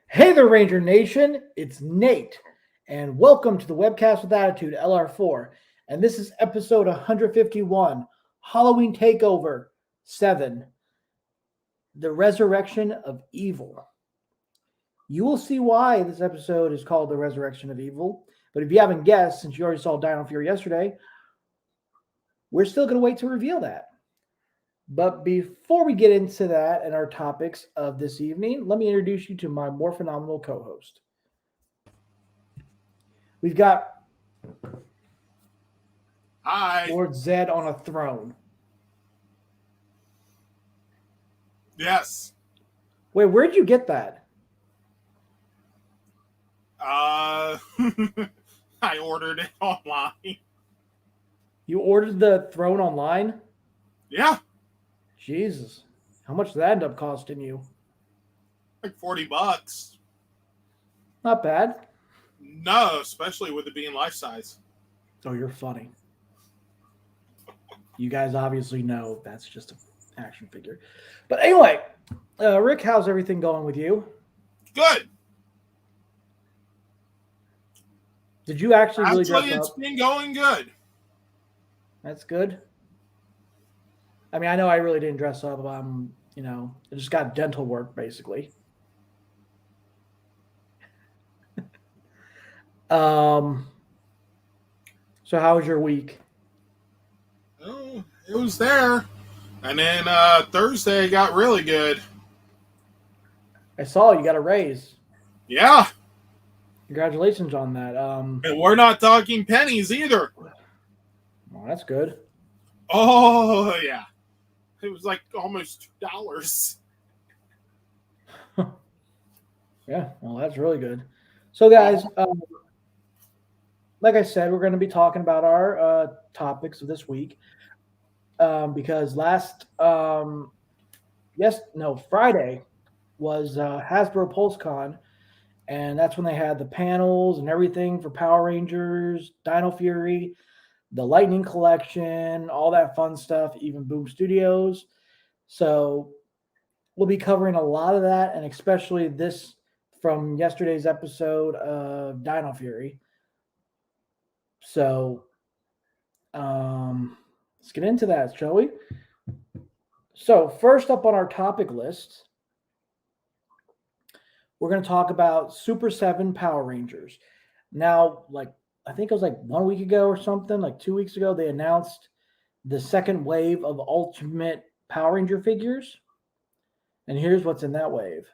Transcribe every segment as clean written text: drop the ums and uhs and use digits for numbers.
Hey there, Ranger Nation. It's Nate, and welcome to the Webcast with Attitude LR4. And this is episode 151 Halloween Takeover 7 The Resurrection of Evil. You will see why this episode is called The Resurrection of Evil. But if you haven't guessed, since you already saw Dino Fury yesterday, we're still going to wait to reveal that. But before we get into that and our topics of this evening, let me introduce you to my more phenomenal co host. We've got Hi. Lord Zed on a throne. Yes. Wait, where'd you get that? I ordered it online. You ordered the throne online? Yeah, Jesus. How much did that end up costing you? like $40. Not bad. No, especially with it being life size. Oh, you're funny. You guys obviously know that's just an action figure. But anyway, Rick, how's everything going with you? Good. Did you actually really Actually, dress it's up? been going good. That's good. I mean, I know I really didn't dress up. I just got dental work basically. Um, so how was your week? Oh, it was there. And then Thursday got really good. I saw you got a raise. Yeah. Congratulations on that. And we're not talking pennies either. Well, that's good. Oh, yeah. It was like almost $2. Yeah, well, that's really good. So, guys, like I said, we're going to be talking about our topics of this week because Friday was Hasbro PulseCon, and that's when they had the panels and everything for Power Rangers, Dino Fury, the Lightning Collection, all that fun stuff, even Boom Studios. So we'll be covering a lot of that, and especially this from yesterday's episode of Dino Fury. So let's get into that, shall we? So first up on our topic list, we're going to talk about Super 7 Power Rangers. Now, I think it was like 1 week ago or something, like 2 weeks ago, they announced the second wave of Ultimate Power Ranger figures. And here's what's in that wave.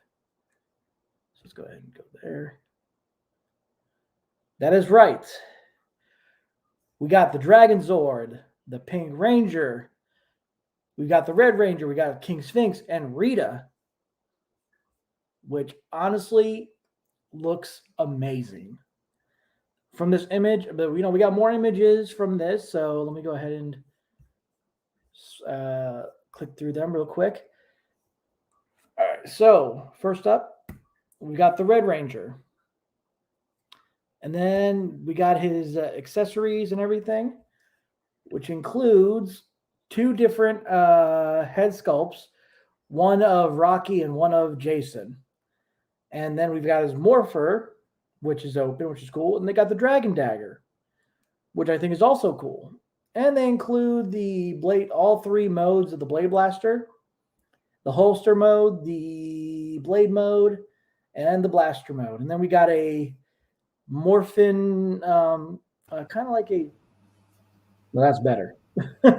So let's go ahead and go there. That is right. We got the Dragon Zord, the Pink Ranger, we got the Red Ranger, we got King Sphinx, and Rita, which honestly looks amazing. From this image, but we got more images from this, so let me go ahead and click through them real quick. All right, so first up, we got the Red Ranger. And then we got his accessories and everything, which includes two different head sculpts, one of Rocky and one of Jason. And then we've got his Morpher, which is open, which is cool. And they got the Dragon Dagger, which I think is also cool. And they include all three modes of the Blade Blaster, the holster mode, the blade mode, and the blaster mode. And then we got a Morphin, kind of like a. Well, that's better. Kind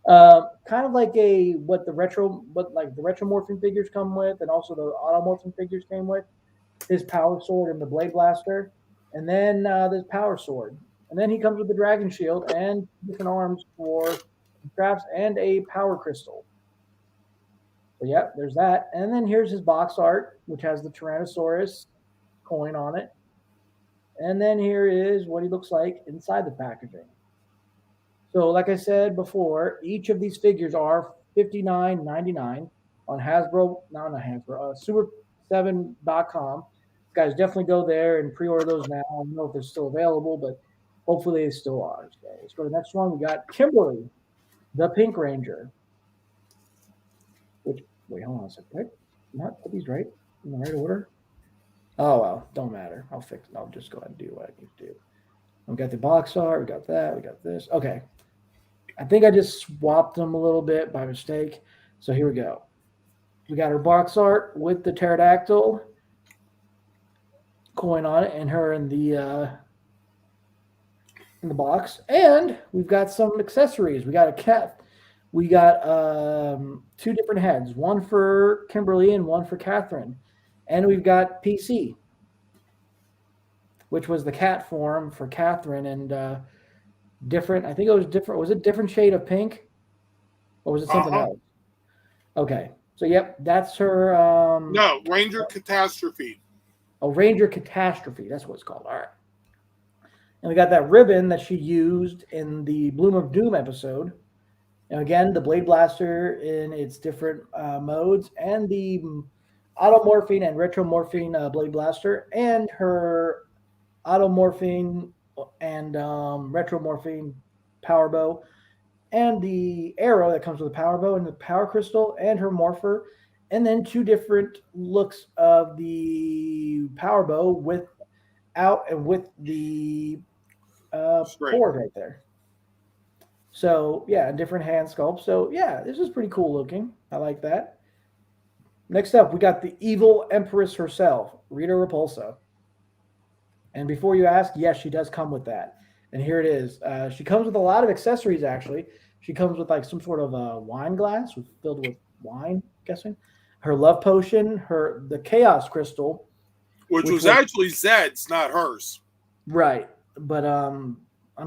of like what the retro morphing figures come with, and also the automorphing figures came with. His power sword and the blade blaster, and then this power sword, and then he comes with the dragon shield and different arms for straps and a power crystal. So yeah, there's that, and then here's his box art, which has the Tyrannosaurus coin on it. And then here is what he looks like inside the packaging. So, like I said before, each of these figures are $59.99 on Super7.com. Guys, definitely go there and pre-order those now. I don't know if they're still available, but hopefully they still are. So let's go to the next one. We got Kimberly, the Pink Ranger. Wait, hold on a second. Did I not put these right? in the right order. Oh well, don't matter. I'll fix it. I'll just go ahead and do what I need to do. We got the box art. We got that. We got this. Okay. I think I just swapped them a little bit by mistake. So here we go. We got her box art with the pterodactyl coin on it, and her in the box. And we've got some accessories. We got a cat. We got two different heads, one for Kimberly and one for Catherine. And we've got PC, which was the cat form for Catherine, and different. I think it was different. Was it different shade of pink, or was it something Uh-huh. else? Okay, so yep, that's her. No, Ranger Catastrophe. A Ranger Catastrophe. That's what it's called. All right, and we got that ribbon that she used in the Bloom of Doom episode. And again, the Blade Blaster in its different modes, and the automorphine and retromorphine Blade Blaster, and her automorphine and retromorphine power bow, and the arrow that comes with the power bow and the power crystal, and her morpher, and then two different looks of the power bow without and with the Straight. board right there. So yeah, different hand sculpt. So yeah, this is pretty cool looking. I like that. Next up, we got the evil empress herself, Rita Repulsa. And before you ask, yes, she does come with that. And here it is. She comes with a lot of accessories. Actually, she comes with like some sort of a wine glass filled with wine. I'm guessing her love potion, the chaos crystal, Which which was was actually Zed's, not hers. right. But I'm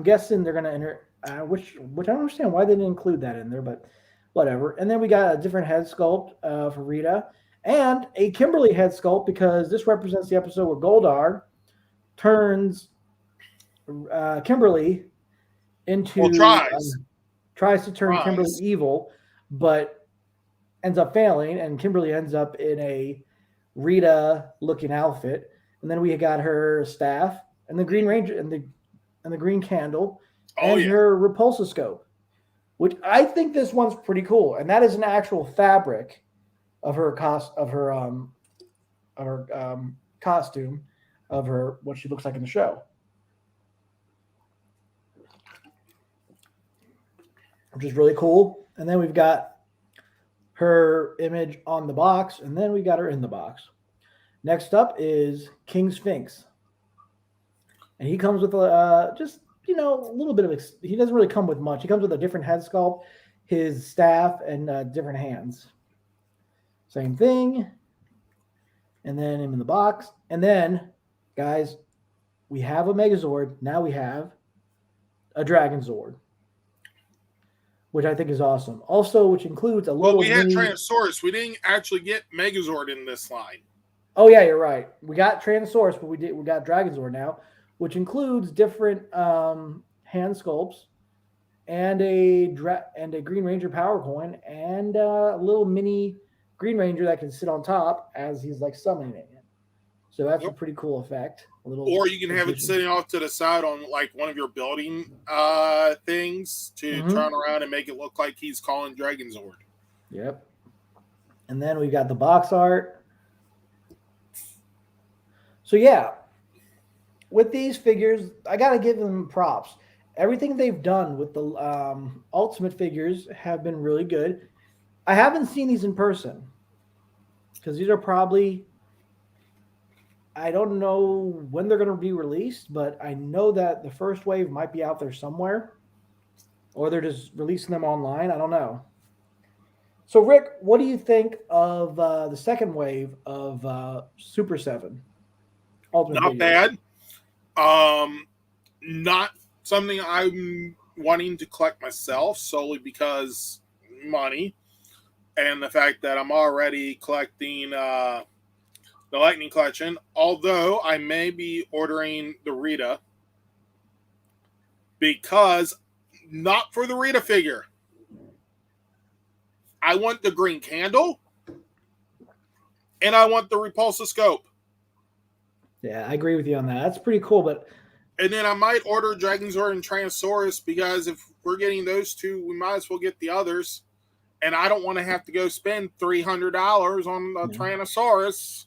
guessing they're gonna enter. Which I don't understand why they didn't include that in there, but whatever. And then we got a different head sculpt for Rita and a Kimberly head sculpt because this represents the episode where Goldar turns Kimberly Well, into tries. tries to turn Kimberly Tries. evil, but ends up failing, and Kimberly ends up in a Rita looking outfit. And then we got her staff and the Green Ranger and the green candle Oh, and yeah. her repulsoscope, which I think this one's pretty cool. And that is an actual fabric of her costume of her what she looks like in the show, which is really cool. And then we've got her image on the box, and then we got her in the box. Next up is King Sphinx, and he comes with just a little bit of. He doesn't really come with much. He comes with a different head sculpt, his staff, and different hands. Same thing, and then him in the box, and then guys, we have a Megazord. Now we have a Dragon Zord, which I think is awesome. Also, which includes a Well, little we had mini. Tyrannosaurus. We didn't actually get Megazord in this line. Oh yeah, you're right. We got Tyrannosaurus, but we got Dragon Zord now, which includes different hand sculpts and a Green Ranger power coin and a little mini Green Ranger that can sit on top as he's like summoning it. So that's a Yep. pretty cool effect. A little Or you can have it addition. sitting off to the side on like one of your building things to Mm-hmm. turn around and make it look like he's calling Dragonzord. Yep. And then we got the box art. So yeah, with these figures, I gotta give them props. Everything they've done with the ultimate figures have been really good. I haven't seen these in person because these are probably I don't know when they're going to be released, but I know that the first wave might be out there somewhere, or they're just releasing them online. I don't know. So, Rick, what do you think of the second wave of Super Seven Ultimate Not figures? bad. Not something I'm wanting to collect myself solely because money and the fact that I'm already collecting the Lightning Collection. Although I may be ordering the Rita because not for the Rita figure. I want the green candle and I want the repulsoscope. Yeah, I agree with you on that. That's pretty cool, but And then I might order Dragonzord and Tyrannosaurus because if we're getting those two, we might as well get the others. And I don't want to have to go spend $300 on a you know, Tyrannosaurus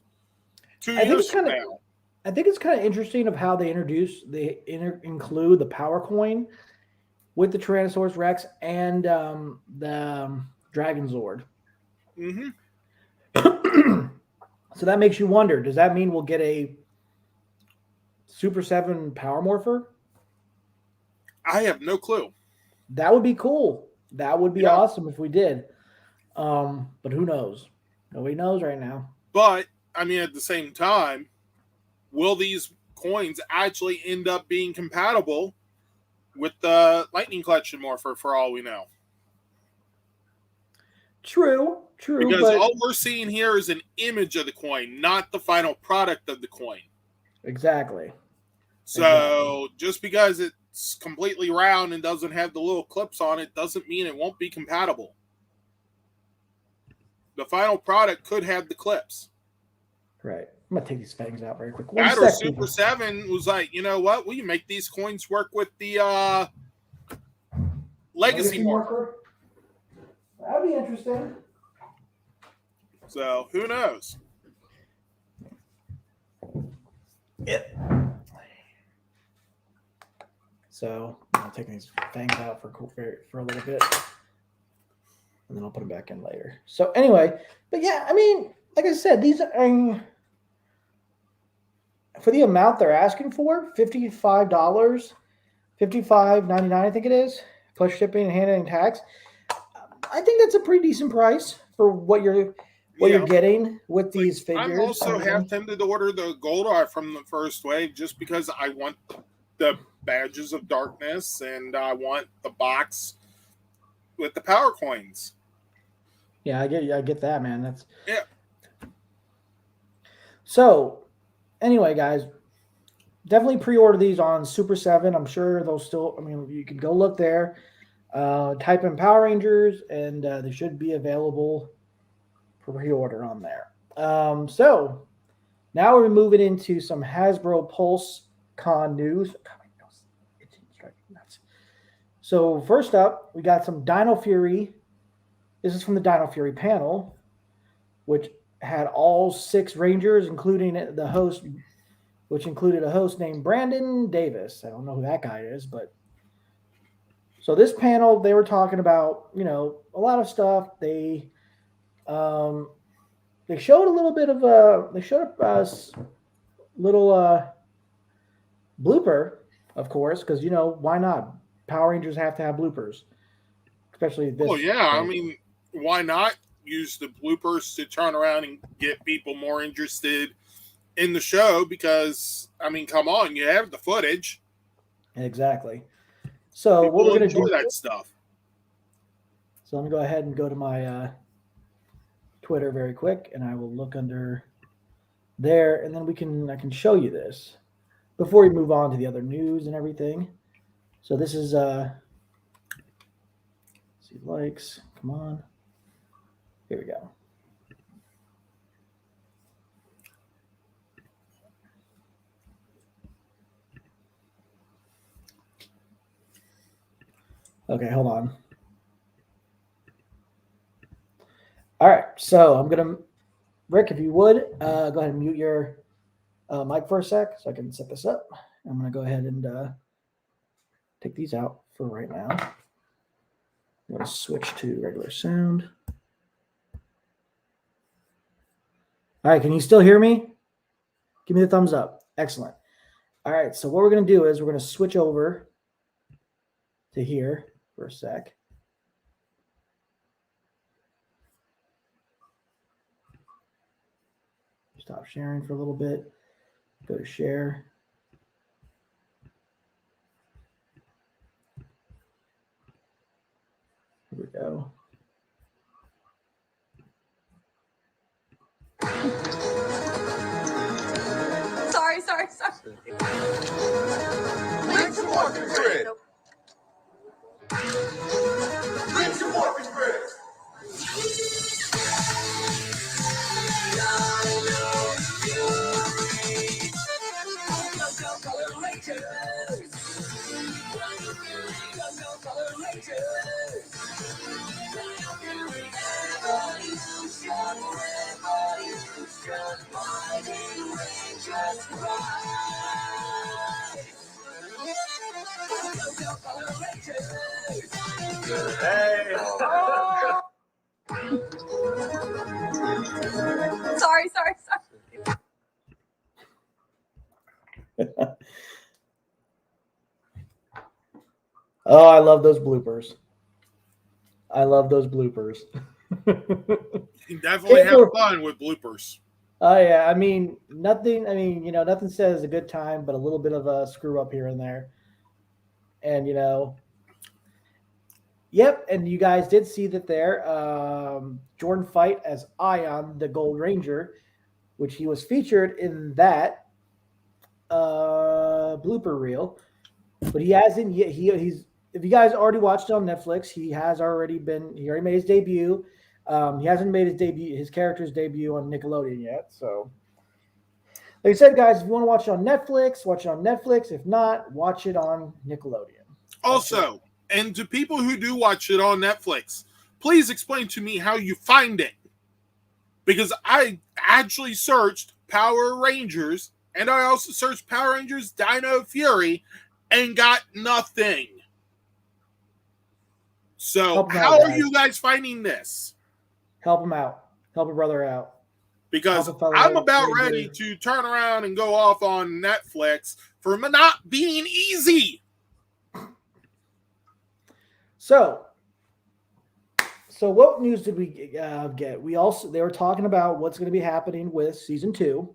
2 I think years it's from kind of now. I think it's kind of interesting of how they include the power coin with the Tyrannosaurus Rex and the Dragon Zord. Hmm. So that makes you wonder: does that mean we'll get a Super 7 Power Morpher? I have no clue. That would be cool. That would be Yeah, awesome if we did. But who knows? Nobody knows right now. but I mean, at the same time, will these coins actually end up being compatible with the Lightning Collection Morpher for all we know? True, Because but all we're seeing here is an image of the coin, not the final product of the coin. exactly. So just because it's completely round and doesn't have the little clips on it doesn't mean it won't be compatible. The final product could have the clips. Right. I'm gonna take these fangs out very quick. One That or sec, Super people. 7 was like, you know what? We can make these coins work with the Legacy Morpher. That'd be interesting. So who knows? Yep. So I'm taking these fangs out for a little bit, and then I'll put them back in later. So anyway, but yeah, I mean, like I said, these are for the amount they're asking for, $55, $55.99, I think it is, plus shipping and handling tax. I think that's a pretty decent price for what you're getting with these figures. I'm also half tempted to order the gold art from the first wave just because I want the badges of darkness and I want the box with the power coins. Yeah, I get that, man. That's yeah. So, anyway, guys, definitely pre-order these on Super 7. I'm sure they'll still. I mean, you can go look there, type in Power Rangers, and they should be available for pre-order on there. So now we're moving into some Hasbro Pulse Con news. So first up, we got some Dino Fury. This is from the Dino Fury panel, which had all 6 Rangers, including the host, which included a host named Brandon Davis. I don't know who that guy is, but so this panel they were talking about, a lot of stuff. They showed a little bit of a little blooper, of course, because why not? Power Rangers have to have bloopers, especially this. Oh yeah, I mean, why not use the bloopers to turn around and get people more interested in the show? Because I mean, come on, you have the footage. Exactly. So people what we're going to do that stuff. So let me go ahead and go to my Twitter very quick, and I will look under there, and then I can show you this before we move on to the other news and everything. So this is see likes. Come on. Here we go. Okay, hold on. All right, so I'm gonna, Rick, if you would go ahead and mute your mic for a sec, so I can set this up. I'm gonna go ahead and take these out for right now. I'm gonna switch to regular sound. All right, can you still hear me? Give me the thumbs up. Excellent. All right, so what we're going to do is we're going to switch over to here for a sec. Stop sharing for a little bit. Go to share. Here we go. Sorry. Bring some Morphin bread. Bring some Morphin bread. Color Rangers. Color Rangers. Revolution, mighty just right. Go, Color Rangers. Hey. Sorry. Oh, I love those bloopers. You definitely have Takeover. fun with bloopers. Oh yeah, I mean nothing. I mean, nothing says a good time, but a little bit of a screw up here and there. And yep. And you guys did see that there. Jordan Fight as Ion, the Gold Ranger, which he was featured in that blooper reel, but he hasn't yet. He's if you guys already watched it on Netflix, he already made his debut. He hasn't made his character's debut on Nickelodeon yet. So, like I said, guys, if you want to watch it on Netflix, watch it on Netflix. If not, watch it on Nickelodeon. Also, and to people who do watch it on Netflix, please explain to me how you find it. Because I actually searched Power Rangers, and I also searched Power Rangers Dino Fury, and got nothing. So, how are you guys finding this? Help him out. Help a brother out. Because I'm about ready to turn around and go off on Netflix for not being easy. So what news did we get? They were talking about what's going to be happening with season 2.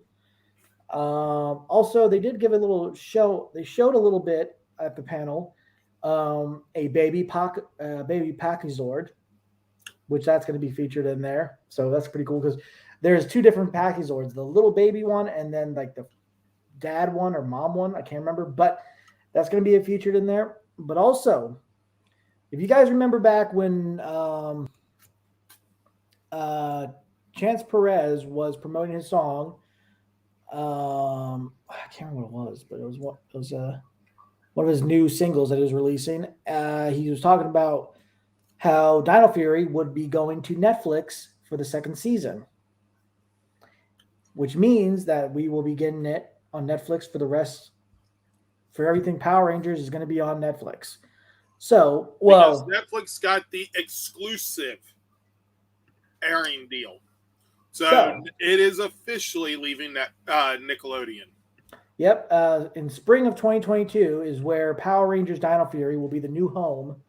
Also, they did give a little show. They showed a little bit at the panel, a baby Pachysord, which that's going to be featured in there. So that's pretty cool because there's 2 different Pachyswords, the little baby one and then like the dad one or mom one. I can't remember, but that's going to be featured in there. But also, if you guys remember back when Chance Perez was promoting his song, I can't remember what it was, but it was one of his new singles that he was releasing. He was talking about how Dino Fury would be going to Netflix for the 2nd season, which means that we will be getting it on Netflix for everything Power Rangers is going to be on Netflix. So, because Netflix got the exclusive airing deal. So it is officially leaving that Nickelodeon. Yep. In spring of 2022 is where Power Rangers Dino Fury will be the new home,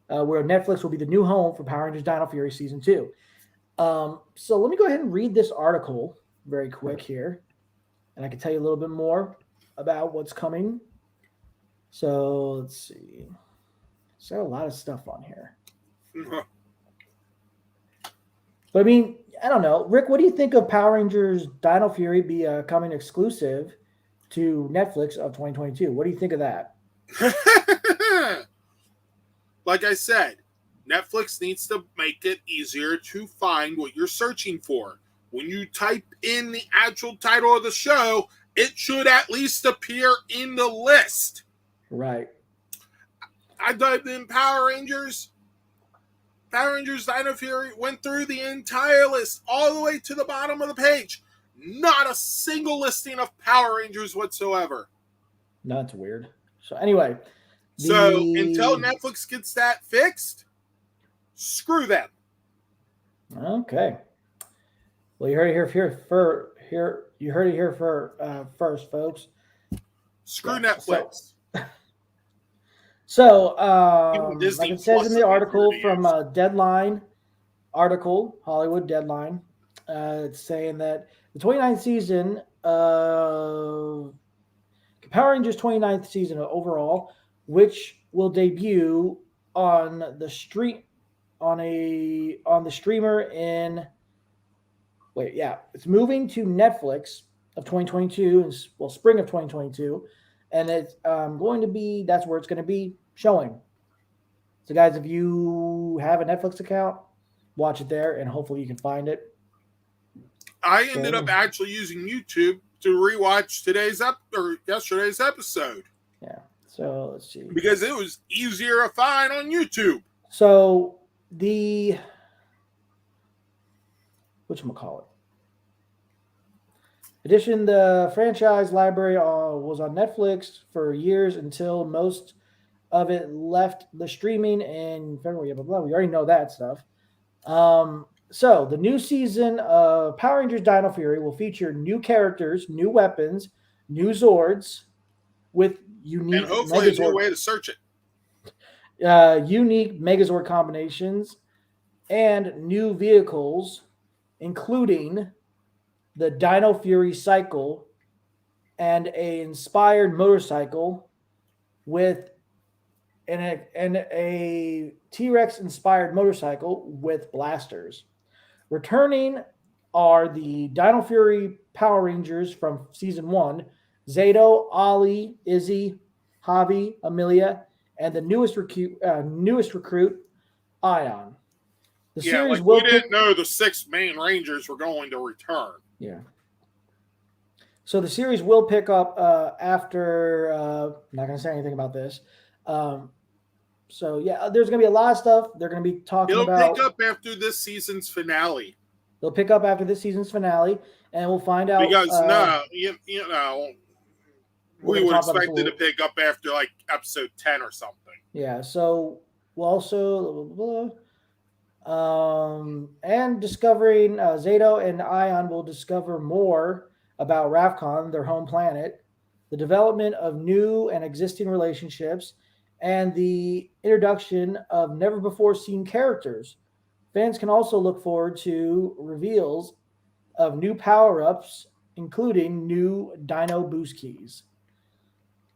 where Netflix will be the new home for Power Rangers Dino Fury Season 2. So let me go ahead and read this article very quick here, and I can tell you a little bit more about what's coming. So let's see. There's got a lot of stuff on here. But I mean, I don't know. Rick, what do you think of Power Rangers Dino Fury becoming exclusive to Netflix of 2022? What do you think of that? Like I said, Netflix needs to make it easier to find what you're searching for. When you type in the actual title of the show, it should at least appear in the list. Right. I typed in Power Rangers Dino Fury, went through the entire list all the way to the bottom of the page. Not a single listing of Power Rangers whatsoever. No, that's weird. So anyway. So until Netflix gets that fixed, screw them. Okay. Well, you heard it here first, folks. Screw Netflix. So, like it says in the article from Deadline article, Hollywood Deadline, it's saying that the 29th season of Power Rangers 29th season overall, which will debut on the streamer in it's moving to Netflix of 2022, spring of 2022, and it's going to be, that's where it's going to be showing. So guys, if you have a Netflix account, watch it there and hopefully you can find it. I ended up actually using YouTube to rewatch yesterday's episode. Yeah. So let's see. Because it was easier to find on YouTube. So whatchamacallit? Addition, the franchise library was on Netflix for years until most of it left the streaming in February. Blah, blah, blah. We already know that stuff. So the new season of Power Rangers Dino Fury will feature new characters, new weapons, new Zords with And hopefully a new way to search it. Unique Megazord combinations and new vehicles, including the Dino Fury Cycle and a inspired motorcycle with a T-Rex inspired motorcycle with blasters. Returning are the Dino Fury Power Rangers from season 1, Zato, Ollie, Izzy, Javi, Amelia, and the newest recruit, Ion. The series will we didn't know the 6 main Rangers were going to return. Yeah. So the series will pick up after. I'm not going to say anything about this. So yeah, there's going to be a lot of stuff. They're going to be talking about. It'll pick up after this season's finale. They'll pick up after this season's finale, and we'll find out. Because we would expect it to pick up after like episode 10 or something. Yeah. So we'll also. And discovering Zato and Ion will discover more about Ravcon, their home planet, the development of new and existing relationships, and the introduction of never before seen characters. Fans can also look forward to reveals of new power-ups, including new Dino Boost keys.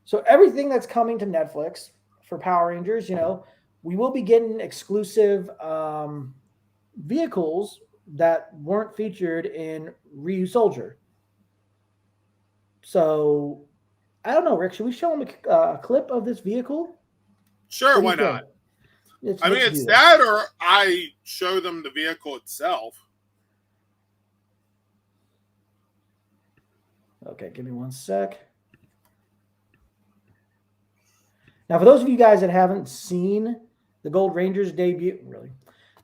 So everything that's coming to Netflix for Power Rangers, we will be getting exclusive vehicles that weren't featured in Ryu Soldier. So, I don't know, Rick. Should we show them a clip of this vehicle? Sure, why not? It's that, or I show them the vehicle itself. Okay, give me one sec. Now, for those of you guys that haven't seen the Gold Ranger's debut,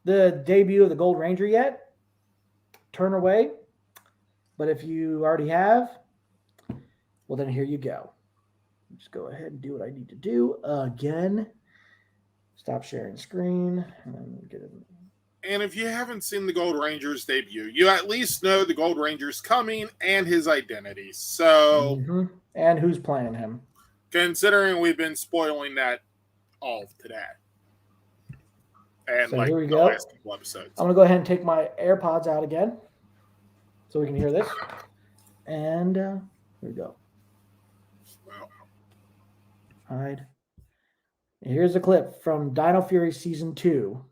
the debut of the Gold Ranger yet, turn away. But if you already have, well, then here you go. Just go ahead and do what I need to do again. Stop sharing screen. And get it. And if you haven't seen the Gold Ranger's debut, you at least know the Gold Ranger's coming and his identity. So, and who's playing him? Considering we've been spoiling that all today. And so here we go. Last couple episodes. I'm going to go ahead and take my AirPods out again so we can hear this. And here we go. Wow. Hide. And here's a clip from Dino Fury Season 2.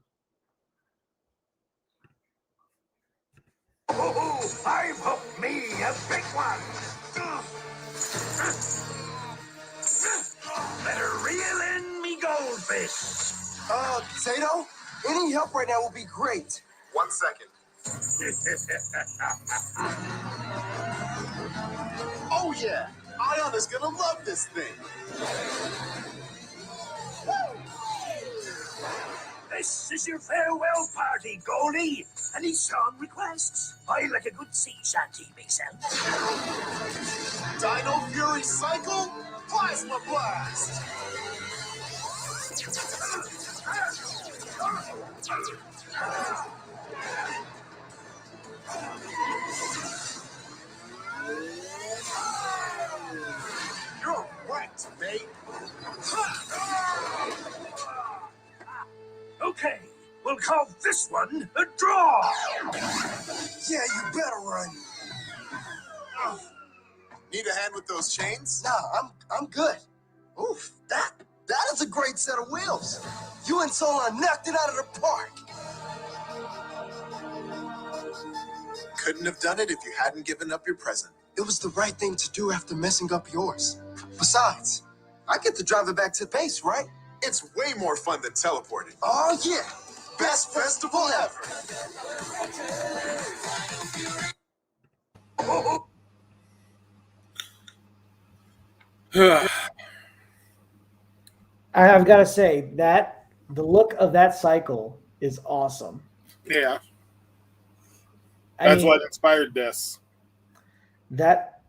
Oh, I've hooked me a big one. Better reel in me goldfish. Zato, any help right now will be great. 1 second. Oh yeah, Ion is gonna love this thing. This is your farewell party, Goldie. Any song requests? I like a good sea shanty myself. Dino Fury Cycle, Plasma Blast. You're wrecked, mate. Okay, we'll call this one a draw. Yeah, you better run. Need a hand with those chains? Nah, I'm good. Oof, that is a great set of wheels. You and Solon knocked it out of the park. Couldn't have done it if you hadn't given up your present. It was the right thing to do after messing up yours. Besides, I get to drive it back to base, right? It's way more fun than teleporting. Oh, yeah. Best festival ever. I've got to say that the look of that cycle is awesome. Yeah. That's what inspired this. That,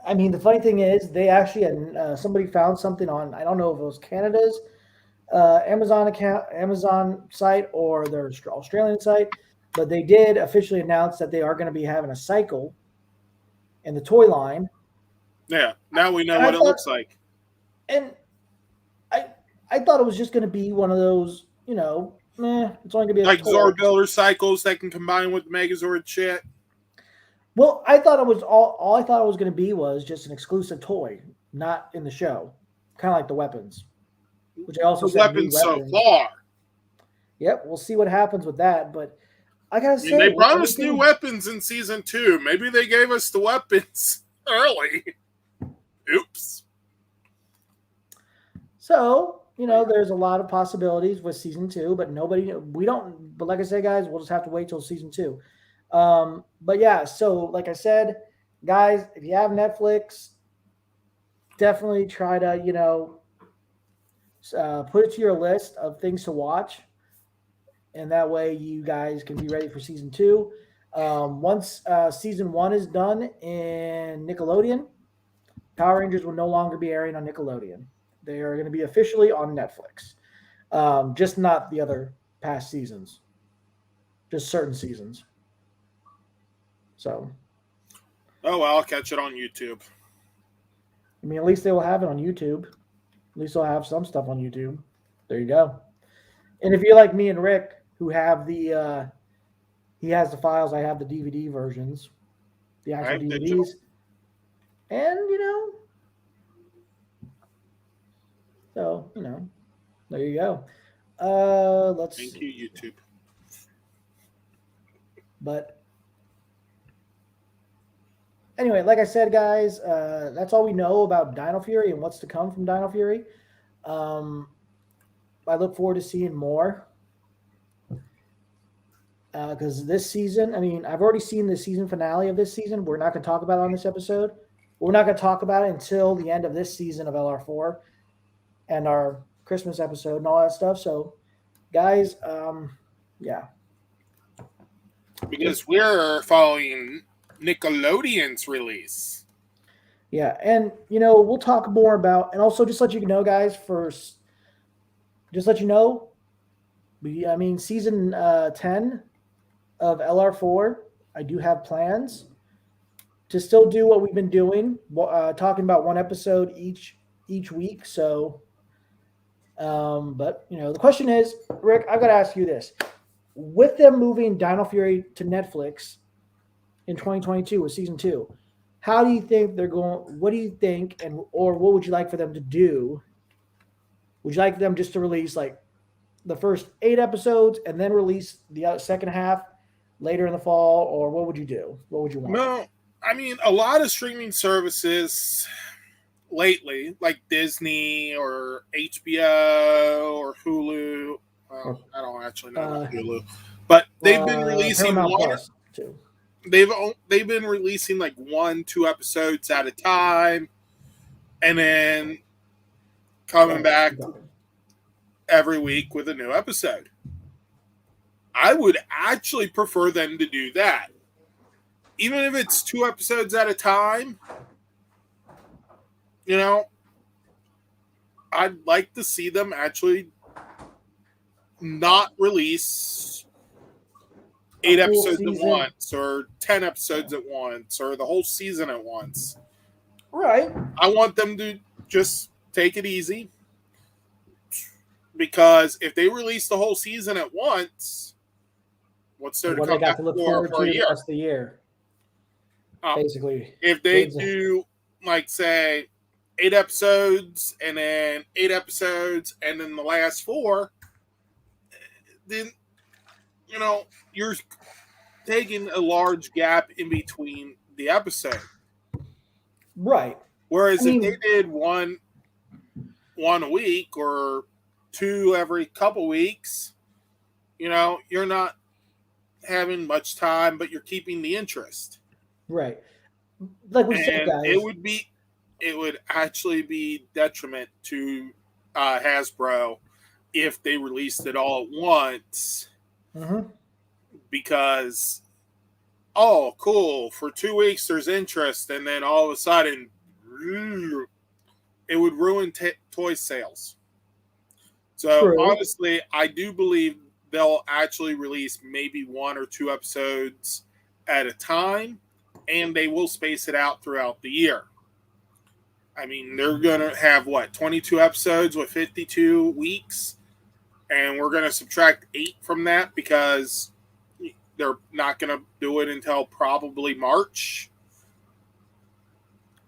I mean, the funny thing is, they actually had somebody found something on, I don't know if it was Canada's Amazon site or their Australian site, but they did officially announce that they are going to be having a cycle in the toy line. Yeah, now we know And I what it thought, looks like. and I I thought it was just going to be one of those, it's only going to be a Like toy. Zord Builder cycles that can combine with Megazord shit. Well, I thought it was all I thought it was going to be was just an exclusive toy, not in the show, kind of like the weapons, which I also The said new weapons so weapons. far. Yep, we'll see what happens with that, but I gotta I mean, say, they with promised new everything, weapons in season 2. Maybe they gave us the weapons early. Oops. so there's a lot of possibilities with season 2, but we don't. But like I said, guys, we'll just have to wait till season 2. But yeah, so like I said, guys, if you have Netflix, definitely try to put it to your list of things to watch, and that way you guys can be ready for season 2. Once season 1 is done in Nickelodeon, Power Rangers will no longer be airing on Nickelodeon. They are going to be officially on Netflix, just not the other past seasons, just certain seasons. So, Oh, well, I'll catch it on YouTube. I mean, at least they will have it on YouTube. At least they'll have some stuff on YouTube. There you go. And if you're like me and Rick, who have he has the files, I have the DVD versions, the I actual have digital. DVDs, and so there you go. Let's Thank see. you, YouTube. But anyway, like I said, guys, that's all we know about Dino Fury and what's to come from Dino Fury. Um, I look forward to seeing more because this season, I mean, I've already seen the season finale of this season. We're not going to talk about it on this episode. We're not going to talk about it until the end of this season of LR4 and our Christmas episode and all that stuff. So, guys, yeah. Because we're following Nickelodeon's release. Yeah, and we'll talk more about, and also just let you know, guys, just let you know, I mean, season 10 of LR4, I do have plans to still do what we've been doing, talking about one episode each week. So, but the question is, Rick, I've got to ask you this: with them moving Dino Fury to Netflix in 2022 with season 2, how do you think they're going? What do you think, or what would you like for them to do? Would you like them just to release like the first 8 episodes and then release the second half later in the fall, or what would you do? What would you want? No, I mean, a lot of streaming services lately, like Disney or HBO or Hulu. Well, I don't actually know about Hulu, but they've been releasing Paramount one. Plus too. They've been releasing like 1-2 episodes at a time, and then coming back every week with a new episode. I would actually prefer them to do that. Even if it's 2 episodes at a time, I'd like to see them actually not release 8 episodes at once or 10 episodes at once or the whole season at once. Right. I want them to just take it easy, because if they release the whole season at once, what's there to come back for a year? The rest of the year? Basically, if they do, like, say 8 episodes and then 8 episodes and then the last 4, then you're taking a large gap in between the episode. Right. Whereas if they did one a week or 2 every couple weeks, you're not having much time, but you're keeping the interest. Right. Like we said, guys, it would actually be detriment to Hasbro if they released it all at once, because oh, cool, for 2 weeks there's interest, and then all of a sudden, it would ruin toy sales. So True. honestly, I do believe they'll actually release maybe 1 or 2 episodes at a time, and they will space it out throughout the year. I mean, they're going to have, 22 episodes with 52 weeks, and we're going to subtract 8 from that because they're not going to do it until probably March.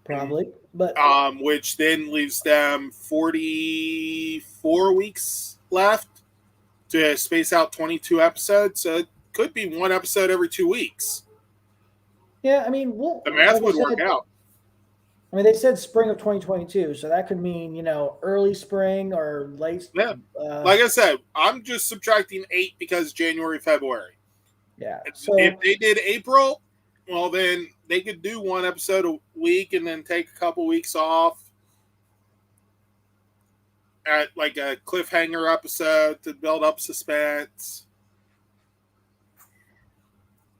Probably. But which then leaves them 44 weeks left to space out 22 episodes. So it could be 1 episode every 2 weeks. yeah, I mean, The math like I would said, work out. I mean, they said spring of 2022, so that could mean, early spring or late. Yeah. Like I said, I'm just subtracting 8 because January, February. Yeah. So If they did April, well, then they could do 1 episode a week and then take a couple weeks off at like a cliffhanger episode to build up suspense.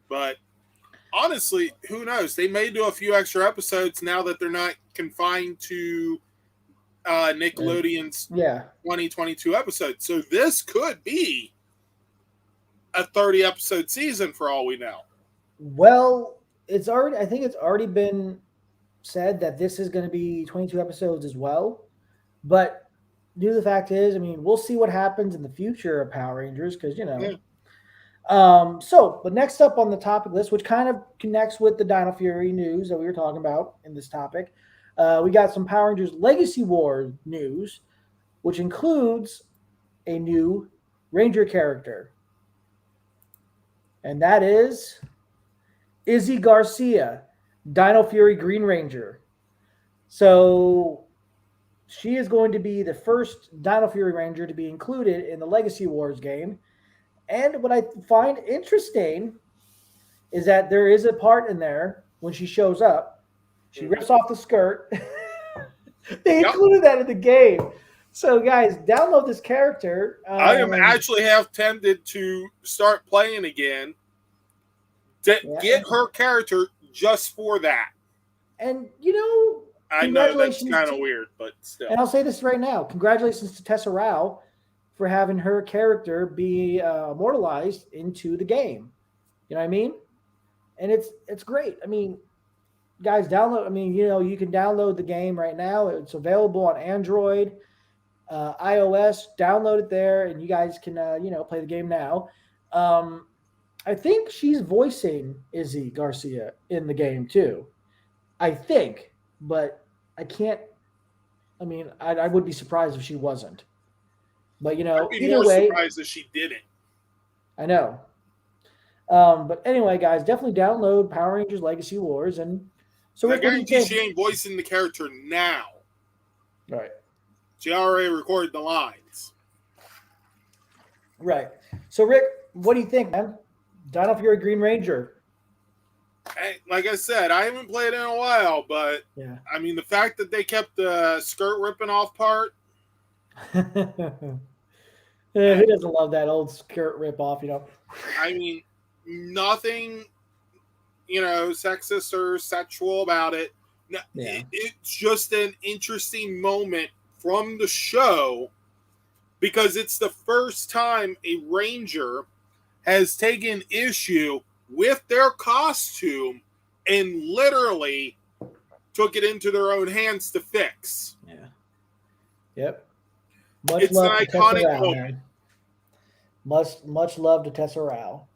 But honestly, who knows? They may do a few extra episodes now that they're not confined to Nickelodeon's 2022 episodes. So this could be a 30-episode season for all we know. well, I think it's already been said that this is going to be 22 episodes as well. But the fact is, I mean, we'll see what happens in the future of Power Rangers because, Yeah. But next up on the topic list, which kind of connects with the Dino Fury news that we were talking about in this topic, we got some Power Rangers Legacy War news, which includes a new Ranger character. And that is Izzy Garcia, Dino Fury Green Ranger. So she is going to be the first Dino Fury Ranger to be included in the Legacy Wars game. And what I find interesting is that there is a part in there when she shows up, she rips off the skirt. They included that in the game. So, guys, download this character. I am actually half tempted to start playing again to get her character just for that. And, I know that's kind of weird, but still. And I'll say this right now. Congratulations to Tessa Rao for having her character be immortalized into the game. You know what I mean? And it's great. I mean, guys, download. I mean, you can download the game right now. It's available on Android, iOS. Download it there, and you guys can play the game now. I think she's voicing Izzy Garcia in the game too. I think, but I can't. I mean, I would be surprised if she wasn't. But I'd be either more way, surprised if she didn't. I know. But anyway, guys, definitely download Power Rangers Legacy Wars, and so I Rick, what do you guarantee think? she ain't voicing the character now. Right. She already recorded the lines. Right. So Rick, what do you think, man? Dino Fury Green Ranger. Like I said, I haven't played in a while, but Yeah. I mean, the fact that they kept the skirt ripping off part. Yeah, who doesn't love that old skirt rip off, I mean, nothing, sexist or sexual about it. Yeah. It's just an interesting moment from the show because it's the first time a Ranger has taken issue with their costume and literally took it into their own hands to fix. Yeah. Yep. It's an iconic moment. Much love to Tessa Rao.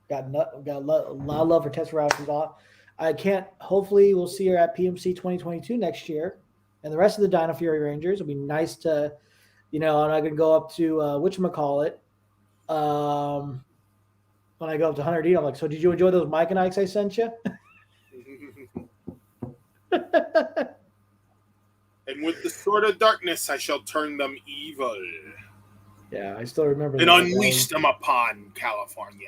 Got a lot of love for Tessa Rao. She's all. I can't. Hopefully, we'll see her at PMC 2022 next year, and the rest of the Dino Fury Rangers. It'll be nice to, I'm not going to go up to whatchamacallit. When I go up to Hunter D, I'm like, so did you enjoy those Mike and Ikes I sent you? And with the sword of darkness, I shall turn them evil. Yeah, I still remember. And unleash them upon California.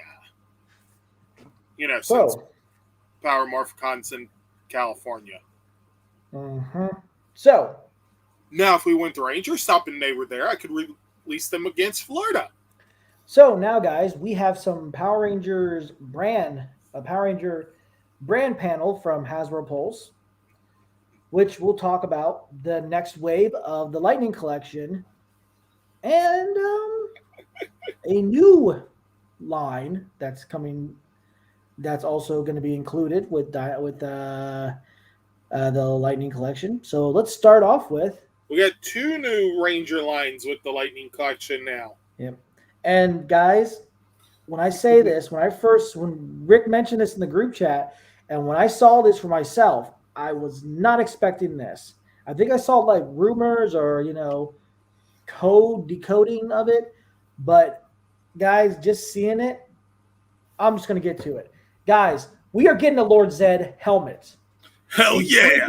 Since Power Morphicons in California. Mm-hmm. So. Now, if we went to Ranger Stop and they were there, I could release them against Florida. So now, guys, we have some Power Rangers brand a Power Ranger brand panel from Hasbro Pulse, which we'll talk about the next wave of the Lightning Collection and a new line that's coming. That's also going to be included with the Lightning Collection. So let's start off with. We got 2 new Ranger lines with the Lightning Collection now. Yep. And guys, when I say this, when Rick mentioned this in the group chat, and when I saw this for myself, I was not expecting this. I think I saw like rumors or code decoding of it, but guys, just seeing it, I'm just gonna get to it. Guys, we are getting a Lord Zed helmet. Hell yeah!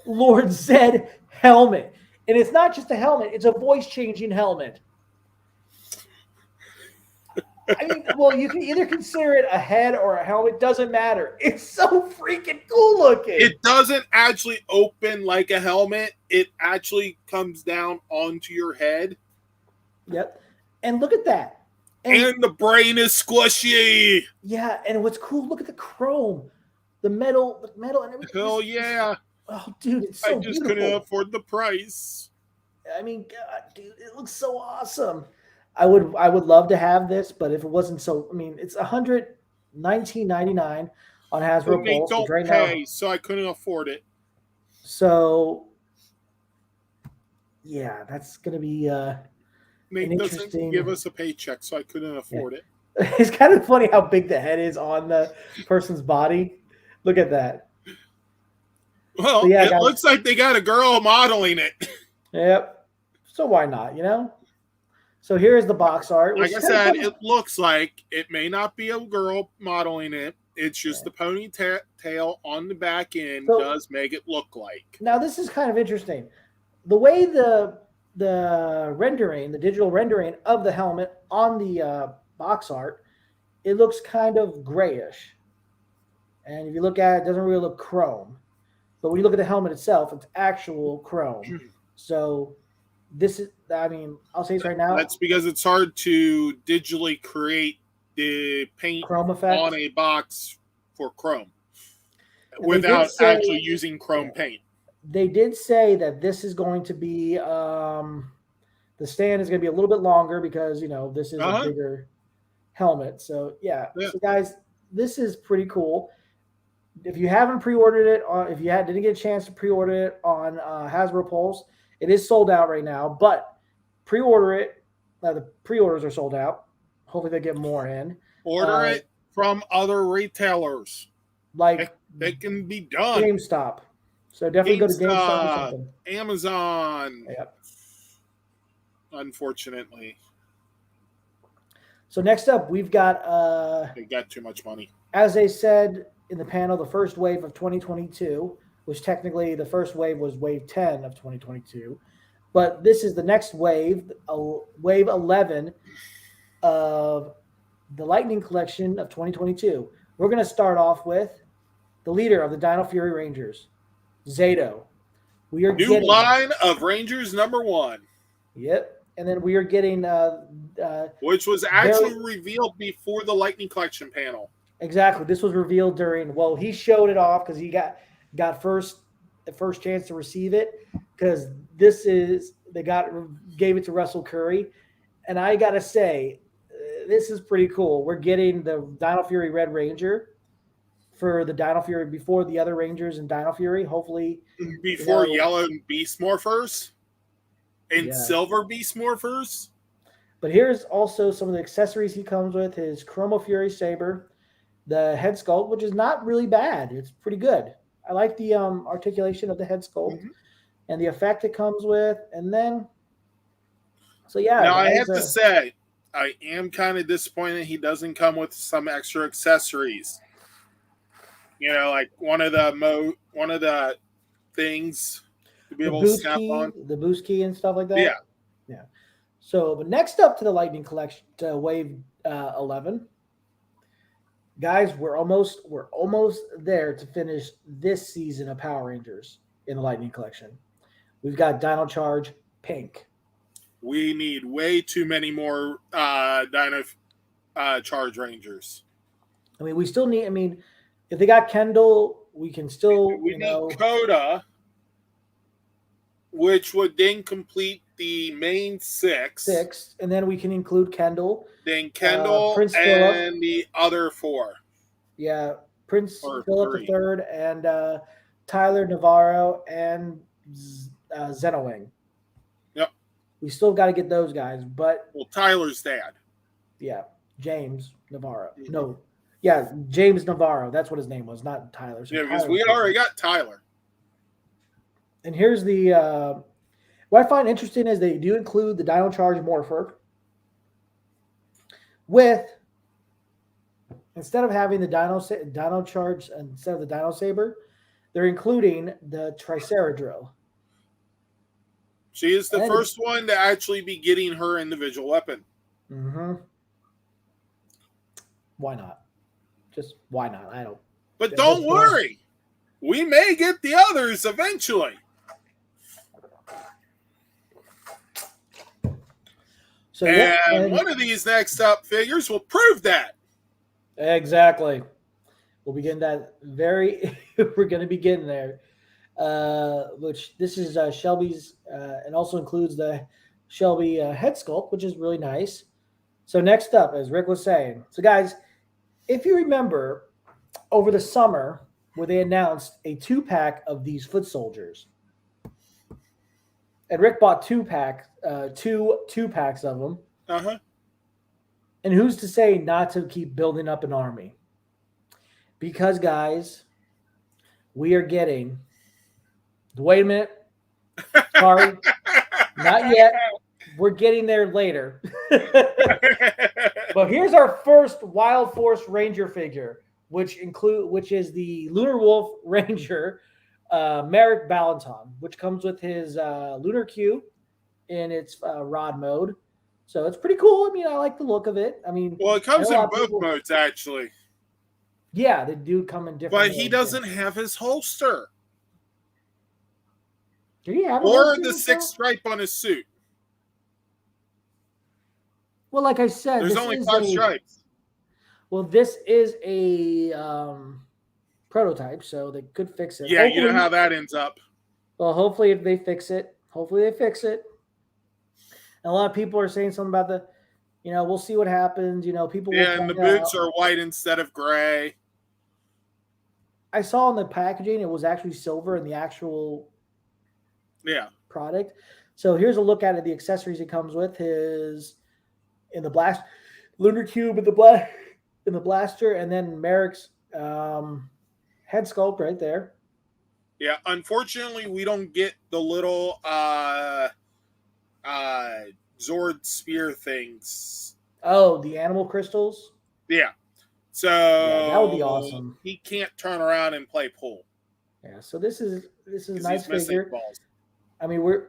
Lord Zed helmet. And it's not just a helmet, it's a voice changing helmet. I mean, well, you can either consider it a head or a helmet. Doesn't matter. It's so freaking cool looking. It doesn't actually open like a helmet. It actually comes down onto your head. Yep. And look at that. And the brain is squishy. Yeah, and what's cool, look at the chrome. The metal and everything. Hell yeah. Oh, dude, it's so beautiful. Couldn't afford the price. I mean, God, dude, it looks so awesome. I would love to have this, but if it wasn't so, I mean, it's $119.99 on Hasbro Pulse. Don't right pay, now, so I couldn't afford it. So, yeah, that's gonna be Nate doesn't give us a paycheck, so I couldn't afford it. It's kind of funny how big the head is on the person's body. Look at that. Well, so yeah, it looks like they got a girl modeling it. Yep. So why not, So here's the box art. Like I said, it looks like it may not be a girl modeling it. It's just the ponytail on the back end does make it look like. Now, this is kind of interesting. The way the rendering, the digital rendering of the helmet on the box art, it looks kind of grayish. And if you look at it, it doesn't really look chrome. But when you look at the helmet itself, it's actual chrome. So this is, I mean, I'll say this right now. That's because it's hard to digitally create the paint chrome effect on a box for chrome without actually using chrome paint. They did say that this is going to be, the stand is going to be a little bit longer because, this is a bigger helmet. So, yeah. So, guys, this is pretty cool. If you haven't pre-ordered it, if you didn't get a chance to pre-order it on Hasbro Pulse, it is sold out right now, but pre-order it. The pre-orders are sold out. Hopefully they get more in. Order it from other retailers. Like it can be done. GameStop. So definitely go to GameStop or something. Amazon. Yep. Unfortunately. So next up, we've got they got too much money. As they said in the panel, the first wave of 2022, which technically the first wave was wave 10 of 2022. But this is the next wave, wave 11 of the Lightning Collection of 2022. We're going to start off with the leader of the Dino Fury Rangers, Zato. We are new line of Rangers #1. Yep. And then we are getting which was actually revealed before the Lightning Collection panel. Exactly. This was revealed during, he showed it off because he got the first chance to receive it, because gave it to Russell Curry. And I got to say, this is pretty cool. We're getting the Dino Fury Red Ranger for the Dino Fury before the other Rangers in Dino Fury. Hopefully. Before Yellow Beast Morphers and Silver Beast Morphers. But here's also some of the accessories he comes with: his Chromo Fury Saber, the head sculpt, which is not really bad. It's pretty good. I like the articulation of the head sculpt and the effect it comes with. And then, Now, I have to say, I am kind of disappointed he doesn't come with some extra accessories. Like one of the things to be able to snap on. The boost key and stuff like that? Yeah. Yeah. So, but next up to the Lightning Collection, to Wave 11. Guys, we're almost there to finish this season of Power Rangers in the Lightning Collection. We've got Dino Charge Pink. We need way too many more Dino Charge Rangers. I mean, we still need. I mean, if they got Kendall, we can still, We need Coda, which would then complete the main six. 6, and then we can include Kendall, Then Kendall Prince and Philip. the other 4. Yeah, Prince Or Philip 3. III and Tyler Navarro and Zenowing. Yep. We still got to get those guys, but Well, Tyler's dad. yeah, James Navarro. No, yeah, James Navarro. That's what his name was, not Tyler. So Yeah, because Tyler we was already got Tyler. And here's the what I find interesting is they do include the Dino Charge Morpher with, instead of having the Dino Charge instead of the Dino Saber, they're including the Triceradrill. She is the first one to actually be getting her individual weapon. Mm-hmm. Why not? Just why not? I don't. But don't worry. We may get the others eventually. So and one of these next up figures will prove that. Exactly. We'll be getting that very. We're going to be getting there. Which this is Shelby's, and also includes the Shelby head sculpt, which is really nice. So next up, as Rick was saying, so guys, if you remember, over the summer where they announced a 2-pack of these foot soldiers, and Rick bought 2-packs of them. Uh-huh. And who's to say not to keep building up an army? Because, guys, we are getting. Wait a minute. Sorry. Not yet. We're getting there later. But here's our first Wild Force Ranger figure, which is the Lunar Wolf Ranger, Merrick Balanton, which comes with his Lunar Q in its rod mode. So it's pretty cool. I mean, I like the look of it. I mean, well, it comes in both modes, actually. Yeah, they do come in different. But he doesn't have his holster. Do you have or the 6th stripe on his suit? Well, like I said, there's only 5 stripes. Well, this is a prototype, so they could fix it. Yeah, hopefully, you know how that ends up. Well, hopefully, if they fix it, And a lot of people are saying something about we'll see what happens. People. Yeah, and the boots are white instead of gray. I saw in the packaging it was actually silver in the actual product. So here's a look at it. The accessories it comes with is in the blast lunar cube in the blaster, and then Merrick's head sculpt right there. Yeah, unfortunately, we don't get the little Zord spear things. Oh, the animal crystals? Yeah. So that would be awesome. He can't turn around and play pool. Yeah, so this is a nice figure. Balls. I mean, we're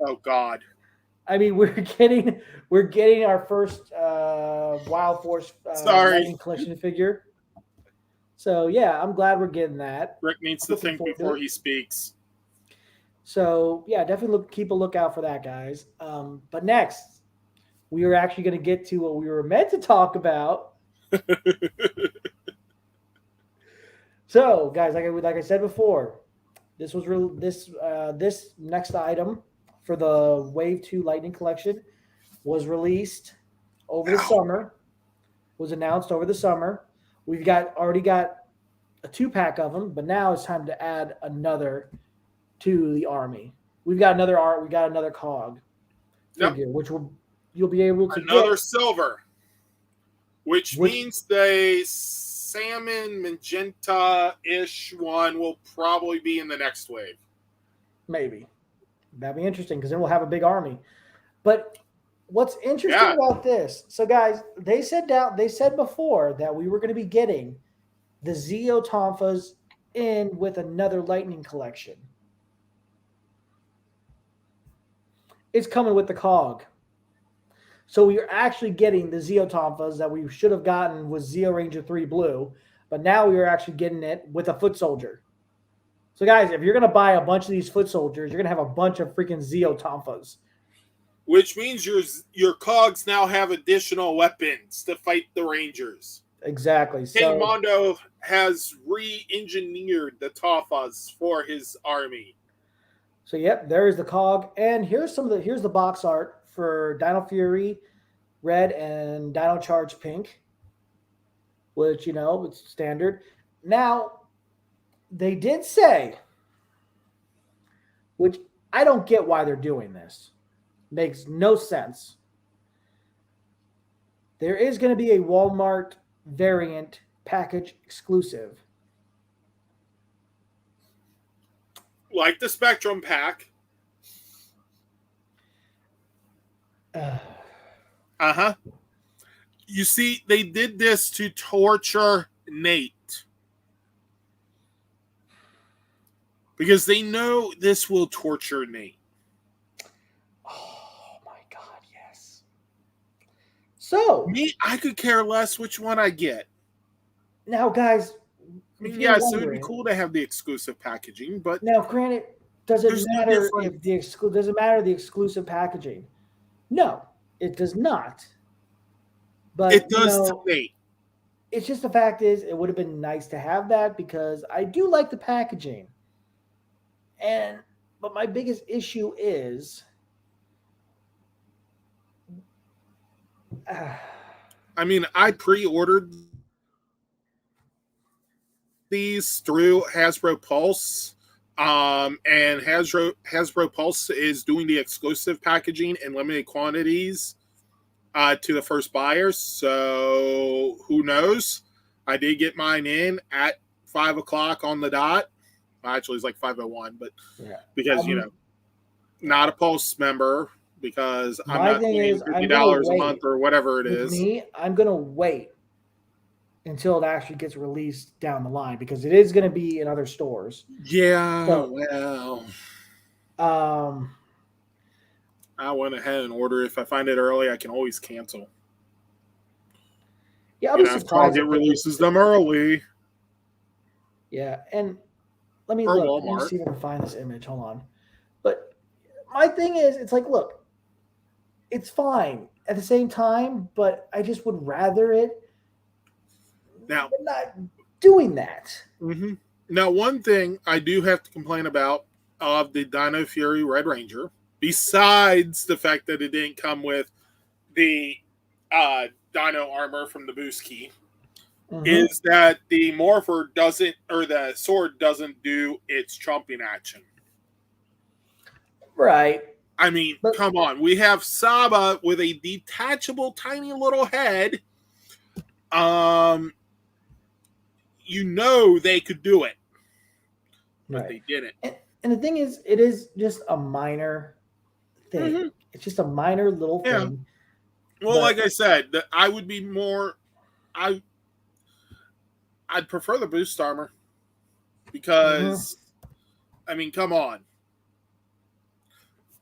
oh God. I mean, we're getting our first Wild Force Lightning Collection figure. So yeah, I'm glad we're getting that. Rick needs to think before he speaks. So yeah, definitely keep a lookout for that, guys. But next, we are actually going to get to what we were meant to talk about. So, guys, like I said before, this was this next item for the Wave 2 Lightning Collection was released over the summer. Was announced over the summer. We've already got a 2-pack of them, but now it's time to add another to the army. We got another cog figure, which you'll be able to get silver, which means the salmon magenta-ish one will probably be in the next wave. Maybe. That'd be interesting because then we'll have a big army. But what's interesting about this? So, guys, they said before that we were going to be getting the Zeotonphas in with another Lightning collection. It's coming with the cog. So we are actually getting the Zeotonphas that we should have gotten with Zeo Ranger 3 Blue, but now we are actually getting it with a foot soldier. So, guys, if you're going to buy a bunch of these foot soldiers, you're going to have a bunch of freaking Zeotonphas. Which means your cogs now have additional weapons to fight the Rangers. Exactly. King So, Mondo has re-engineered the Toffas for his army. so yep, there is the cog, and here's the box art for Dino Fury red and Dino Charge pink, which it's standard. Now they did say, which I don't get why they're doing this. Makes no sense. There is going to be a Walmart variant package exclusive. Like the Spectrum pack. Uh-huh. You see, they did this to torture Nate. Because they know this will torture Nate. Oh my God, yes. So Me, I could care less which one I get. now, guys, I if mean, you're yes, it would be wondering, cool to have the exclusive packaging, but now, granted, does it there's no matter difference. if does it matter the exclusive packaging? No, it does not. But It does to Nate. it's just the fact is, it would have been nice to have that because I do like the packaging. But my biggest issue is, I mean, I pre-ordered these through Hasbro Pulse. And Hasbro Pulse is doing the exclusive packaging in limited quantities to the first buyers. So who knows? I did get mine in at 5:00 on the dot. Well, actually, it's like 5:01, but yeah. because not a Pulse member, because I'm My not thing paying is, I'm gonna $50 a month wait. or whatever it With is. me, I'm gonna wait until it actually gets released down the line because it is gonna be in other stores. Yeah, So, well, um, I went ahead and ordered. If I find it early, I can always cancel. yeah, I'll be If surprised Target if they releases them early, Yeah, and let me or look. Let me Walmart. see if I can find this image. Hold on. But my thing is, it's like, look, it's fine at the same time, but I just would rather it Now, not doing that. now, one thing I do have to complain about of the Dino Fury Red Ranger, besides the fact that it didn't come with the Dino armor from the boost key, is that the Morpher doesn't, or the sword doesn't do its trumping action. Right. I mean, But come on. We have Saba with a detachable, tiny little head. They could do it, but right. they didn't. And the thing is, it is just a minor thing. It's just a minor little Yeah. thing. Well, like I said, I would be more. I'd prefer the boost armor because, I mean, come on.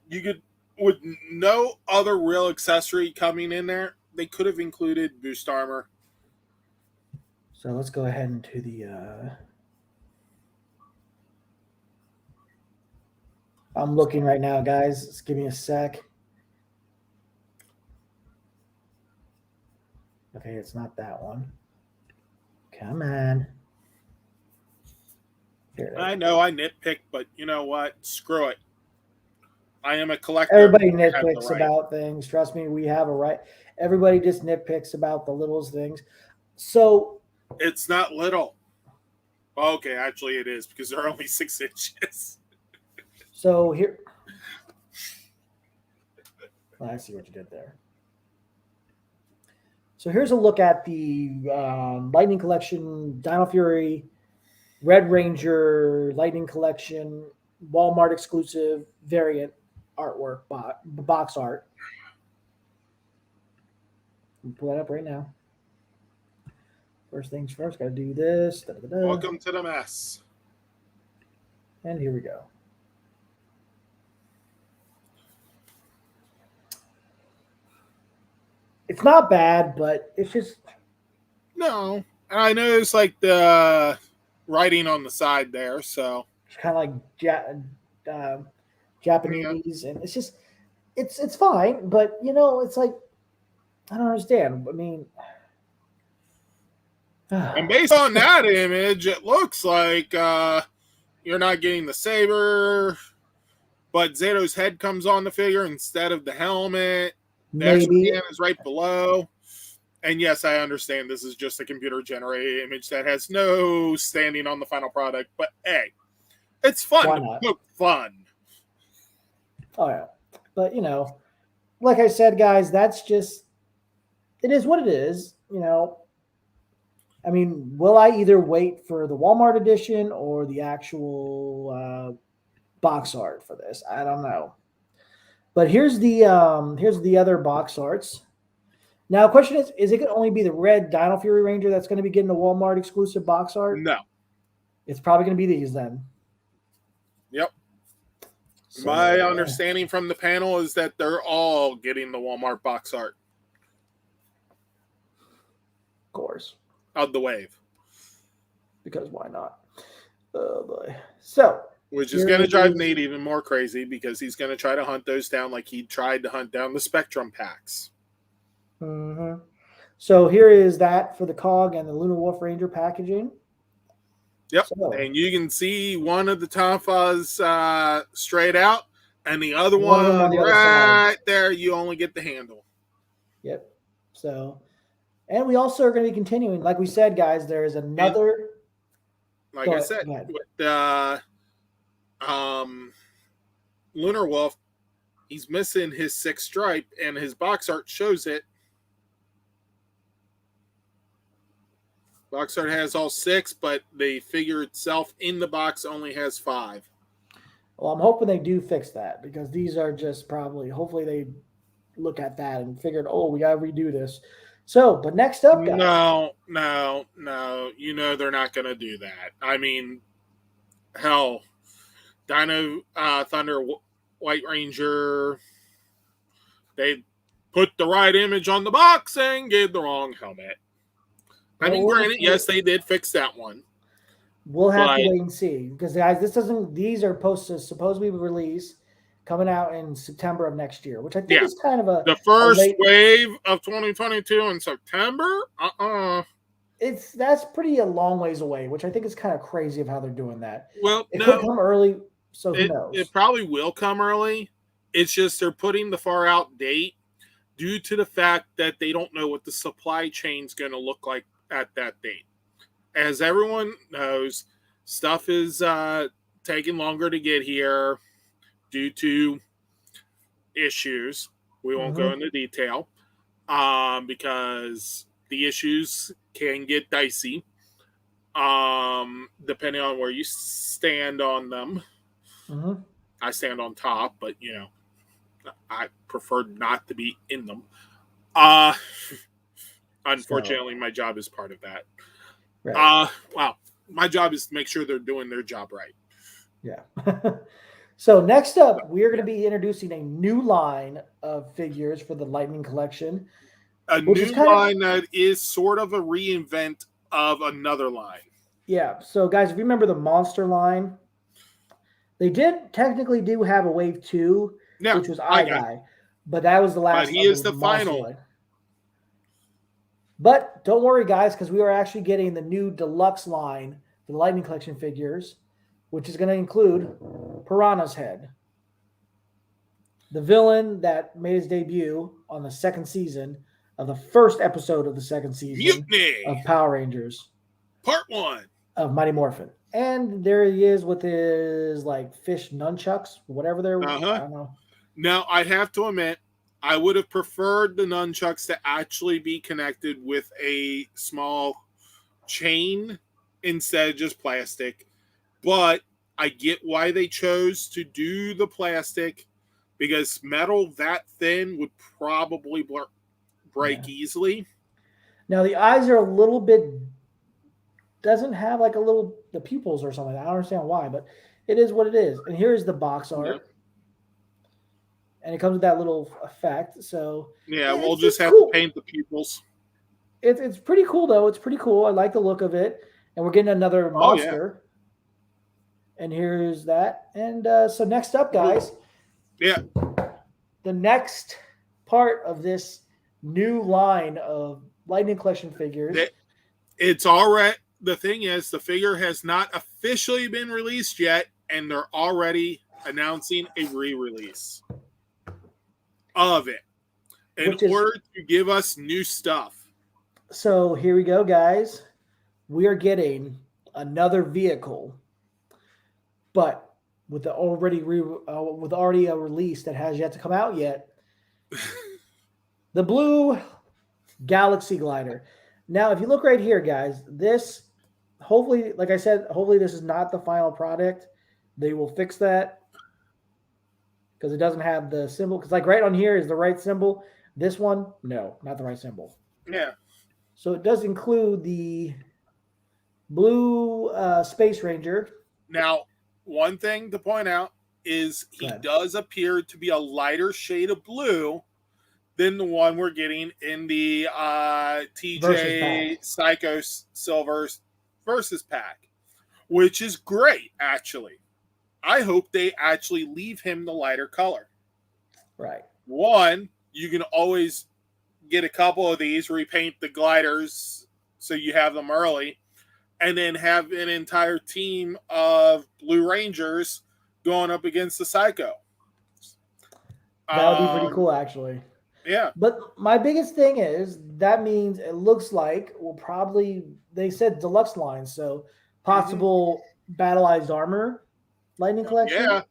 You could, with no other real accessory coming in there, they could have included boost armor. So let's go ahead into the. I'm looking right now, guys. Just give me a sec. Okay, it's not that one. Come on. Here I know I nitpick, but you know what? Screw it. I am a collector. Everybody I have the nitpicks right. about things. Trust me, we have a right. Everybody just nitpicks about the littlest things. So It's not little. Okay, actually it is because they're only 6 inches. So here, I see what you did there. So here's a look at the Lightning Collection, Dino Fury, Red Ranger, Lightning Collection, Walmart exclusive variant artwork, box art. Pull that up right now. First things first, got to do this. Da-da-da-da. Welcome to the mess. And here we go. It's not bad, but it's just No, I know it's like the writing on the side there, so it's kind of like Japanese, and it's just it's fine, but it's like I don't understand. I mean, And based on that image, it looks like you're not getting the saber, but Zato's head comes on the figure instead of the helmet. The extra Maybe. hand is right below. And yes, I understand this is just a computer-generated image that has no standing on the final product, but hey, it's fun Why to not? poke fun. Oh yeah, but like I said, guys, that's just it is what it is. I mean, will I either wait for the Walmart edition or the actual box art for this? I don't know. But here's the other box arts. Now, question is it going to only be the red Dino Fury Ranger that's going to be getting the Walmart exclusive box art? No. It's probably going to be these then. Yep. So, My understanding from the panel is that they're all getting the Walmart box art of course, of the wave, because why not? Oh boy. So, which is going to drive Nate even more crazy because he's going to try to hunt those down like he tried to hunt down the Spectrum packs. Mm-hmm. So here is that for the COG and the Lunar Wolf Ranger packaging. Yep, and you can see one of the Tonfas straight out, and the other one on the right there, you only get the handle. Yep. So, and we also are going to be continuing, like we said, guys. There is another. Like I said, with Lunar Wolf, he's missing his 6th stripe, and his box art shows it. Box art has all 6, but the figure itself in the box only has 5. Well, I'm hoping they do fix that because these are just hopefully they look at that and figured, oh, we got to redo this. So, but next up, guys. No. You know they're not going to do that. I mean, hell, Dino Thunder White Ranger, they put the right image on the box and gave the wrong helmet. I mean, granted, yes, they did fix that one. We'll have to wait and see because, guys, these are supposedly released coming out in September of next year, which I think is kind of the first wave of 2022 in September. That's pretty a long ways away, which I think is kind of crazy of how they're doing that. Well, it could come early, so who knows? It probably will come early. It's just they're putting the far out date due to the fact that they don't know what the supply chain's going to look like at that date. As everyone knows, stuff is taking longer to get here due to issues. We won't go into detail because the issues can get dicey depending on where you stand on them. I stand on top, but I prefer not to be in them. Unfortunately, my job is part of that. Right. Wow. My job is to make sure they're doing their job right. Yeah. So next up, we are going to be introducing a new line of figures for the Lightning Collection. A new line that is sort of a reinvent of another line. Yeah. So guys, if you remember the Monster line, they did technically do have a Wave 2, which was Guy, but that was the last. But he is the final. Line. But don't worry, guys, because we are actually getting the new deluxe line for the Lightning Collection figures, which is going to include Piranha's head, the villain that made his debut on the 2nd season of the 1st episode of the 2nd season of Power Rangers, Part 1 of Mighty Morphin. And there he is with his fish nunchucks, whatever they're. I don't know. Now I have to admit, I would have preferred the nunchucks to actually be connected with a small chain instead of just plastic. But I get why they chose to do the plastic because metal that thin would probably break easily. Now the eyes are a little bit, doesn't have the pupils or something. I don't understand why, but it is what it is. And here's the box art. Yep. And it comes with that little effect. So we'll just have to paint the pupils. It's pretty cool though. It's pretty cool. I like the look of it. And we're getting another monster. And here's that. And so next up, guys. Yeah. The next part of this new line of Lightning Collection figures. It's already, the thing is, the figure has not officially been released yet, and they're already announcing a re-release of it in which is order to give us new stuff. so. Here we go, guys. We are getting another vehicle, but with the with already a release that has yet to come out yet. The blue Galaxy Glider. Now, if you look right here, guys, this hopefully, like I said, hopefully this is not the final product. They will fix that because it doesn't have the symbol. Because like right on here is the right symbol. This one, no, not the right symbol. Yeah. So it does include the blue Space Ranger. Now, one thing to point out is Go he ahead. does appear to be a lighter shade of blue than the one we're getting in the Versus TJ pack. Psycho Silver versus pack, which is great, actually. I hope they actually leave him the lighter color. Right. One, you can always get a couple of these, repaint the gliders so you have them early, and then have an entire team of Blue Rangers going up against the Psycho. That would be pretty cool, actually. Yeah. But my biggest thing is that means it looks like we'll probably they said deluxe line, so possible battleized armor lightning collection. Yeah.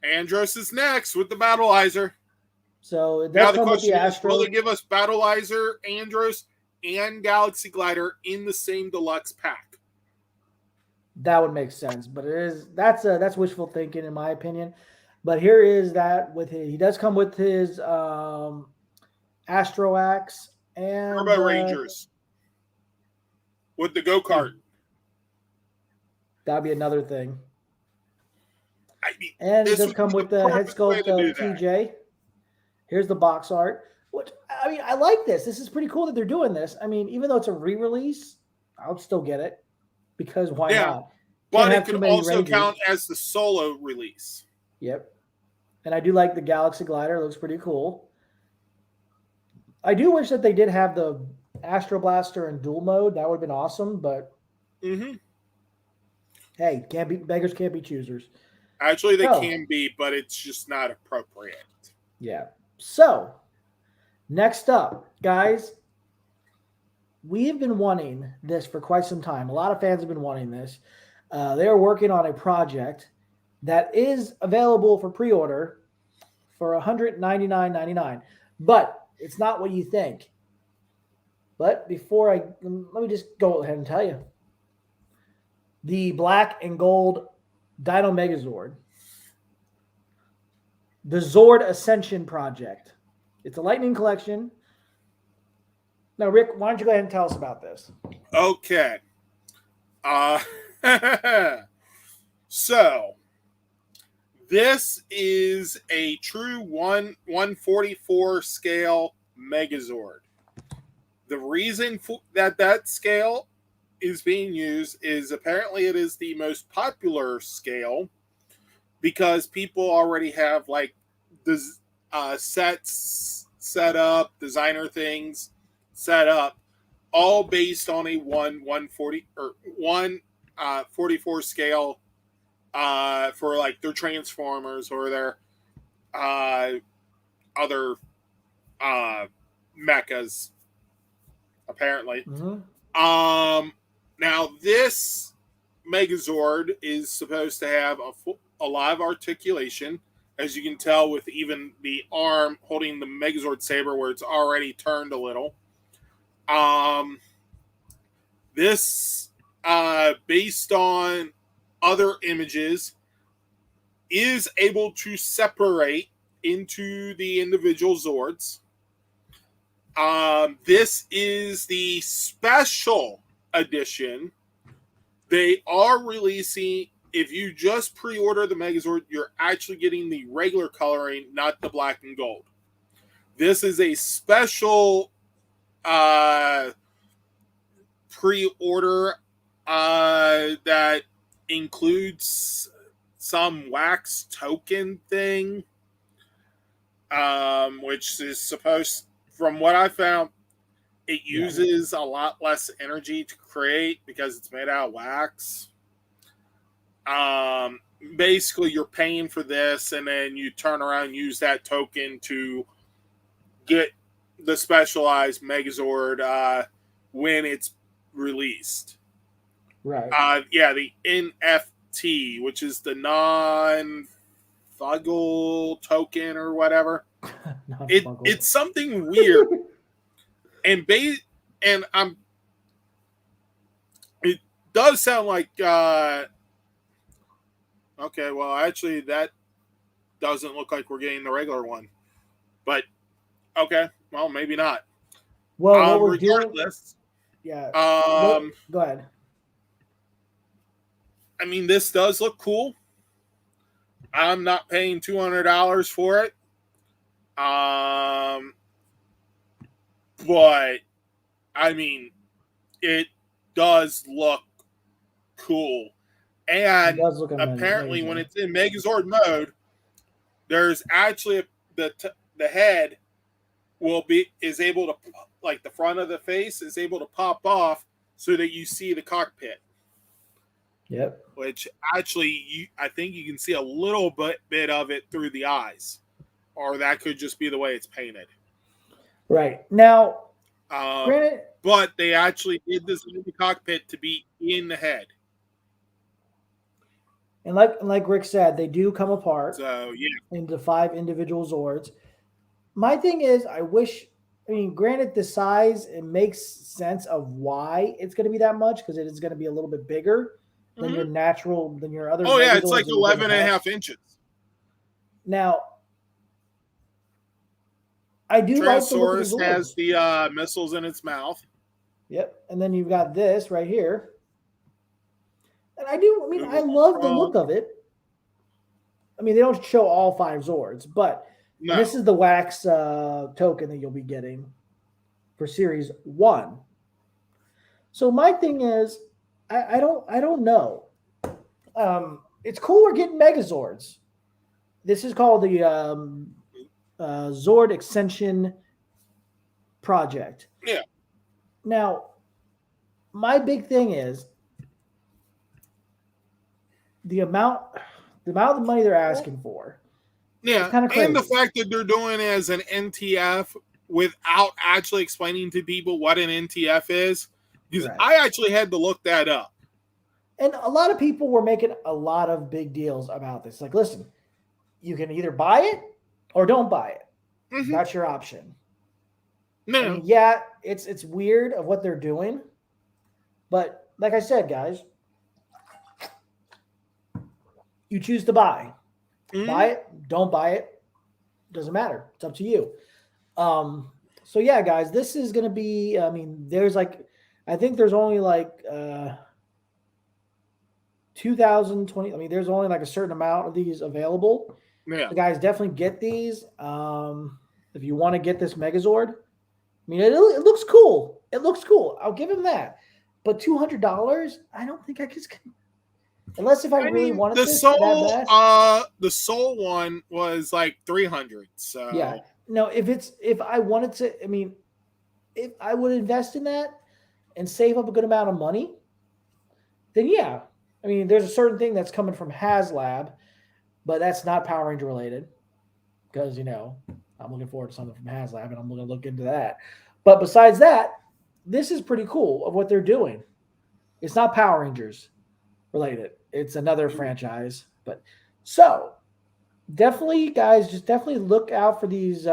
Andros is next with the Battleizer. So it Now does the come with the question is, will Astro. they give us Battleizer, Andros, and Galaxy Glider in the same deluxe pack? That would make sense, but that's wishful thinking in my opinion. But here is that with he does come with his Astro Axe and Turbo Rangers with the go-kart. that'd be another thing. I mean, And it this does would come be with the the head perfect way sculpt to do of that. TJ. Here's the box art. Which I mean, I like this. This is pretty cool that they're doing this. I mean, even though it's a re-release, I'll still get it because why Yeah, not? but Can't it have could too many also Rangers. count as the solo release. Yep. And I do like the Galaxy Glider. It looks pretty cool. I do wish that they did have the Astro Blaster in dual mode. That would have been awesome. But hey, can't be beggars can't be choosers. Actually, they So can be, but it's just not appropriate. yeah. So next up, guys, we have been wanting this for quite some time. A lot of fans have been wanting this. They are working on a project that is available for pre-order for $199.99, but it's not what you think. But before let me just go ahead and tell you, the black and gold Dino Megazord, the Zord Ascension project. It's a Lightning collection. Now, Rick, why don't you go ahead and tell us about this? Okay. So this is a true 1/144 scale Megazord. The reason that scale is being used is apparently it is the most popular scale because people already have like the sets set up, designer things set up, all based on a 1/140 or 1/44 scale for like their Transformers or their other mechas, apparently. Now this Megazord is supposed to have a live articulation, as you can tell with even the arm holding the Megazord saber where it's already turned a little. This, based on other images, is able to separate into the individual Zords. This is the special edition. They are releasing, if you just pre-order the Megazord, you're actually getting the regular coloring, not the black and gold. This is a special pre-order that includes some wax token thing, which is supposed, from what I found, it uses a lot less energy to create because it's made out of wax. Basically, you're paying for this, and then you turn around and use that token to get the specialized Megazord when it's released. Right. The NFT, which is the non-fungal token or whatever. It's something weird, and it does sound like okay. Well, actually, that doesn't look like we're getting the regular one, but okay. Well, maybe not. Well, what we're doing, regardless, yeah. Go ahead. I mean, this does look cool. I'm not paying $200 for it. But I mean, it does look cool. And apparently, when it's in Megazord mode, there's actually the head is able to, like, the front of the face is able to pop off so that you see the cockpit. Yep. Which actually, I think you can see a little bit of it through the eyes, or that could just be the way it's painted. Right now, granted, but they actually did this in the cockpit to be in the head. And like Rick said, they do come apart. So into 5 individual Zords. My thing is, granted the size, it makes sense of why it's going to be that much, because it is going to be a little bit bigger than your other. Oh yeah, it's like 11.5 inches. Now, I do like the look of the Zords. Has the missiles in its mouth. Yep, and then you've got this right here, and I love the look of it. I mean, they don't show all 5 Zords, but this is the wax token that you'll be getting for Series 1. So my thing is, I don't know. It's cool we're getting Megazords. This is called the Zord Extension Project. Yeah. Now, my big thing is the amount of money they're asking for. Yeah, kind of crazy. And the fact that they're doing it as an NTF without actually explaining to people what an NTF is, because I actually had to look that up. And a lot of people were making a lot of big deals about this. Like, listen, you can either buy it or don't buy it. Mm-hmm. That's your option. No. It's weird of what they're doing. But like I said, guys, you choose to buy. Mm-hmm. Buy it, don't buy it. Doesn't matter. It's up to you. So yeah, guys, this is going to be, there's I think there's only 2020. There's only a certain amount of these available. Yeah. So guys, definitely get these. If you want to get this Megazord, it looks cool. It looks cool. I'll give him that. But $200, I don't think I can. Unless if I really wanted the this soul, that bad. The soul one was like $300. So yeah, no. If I wanted to, if I would invest in that and save up a good amount of money, then yeah. There's a certain thing that's coming from HasLab, but that's not Power Ranger related, because I'm looking forward to something from HasLab, and I'm going to look into that. But besides that, this is pretty cool of what they're doing. It's not Power Rangers related. It's another franchise. But so definitely, guys, just definitely look out for these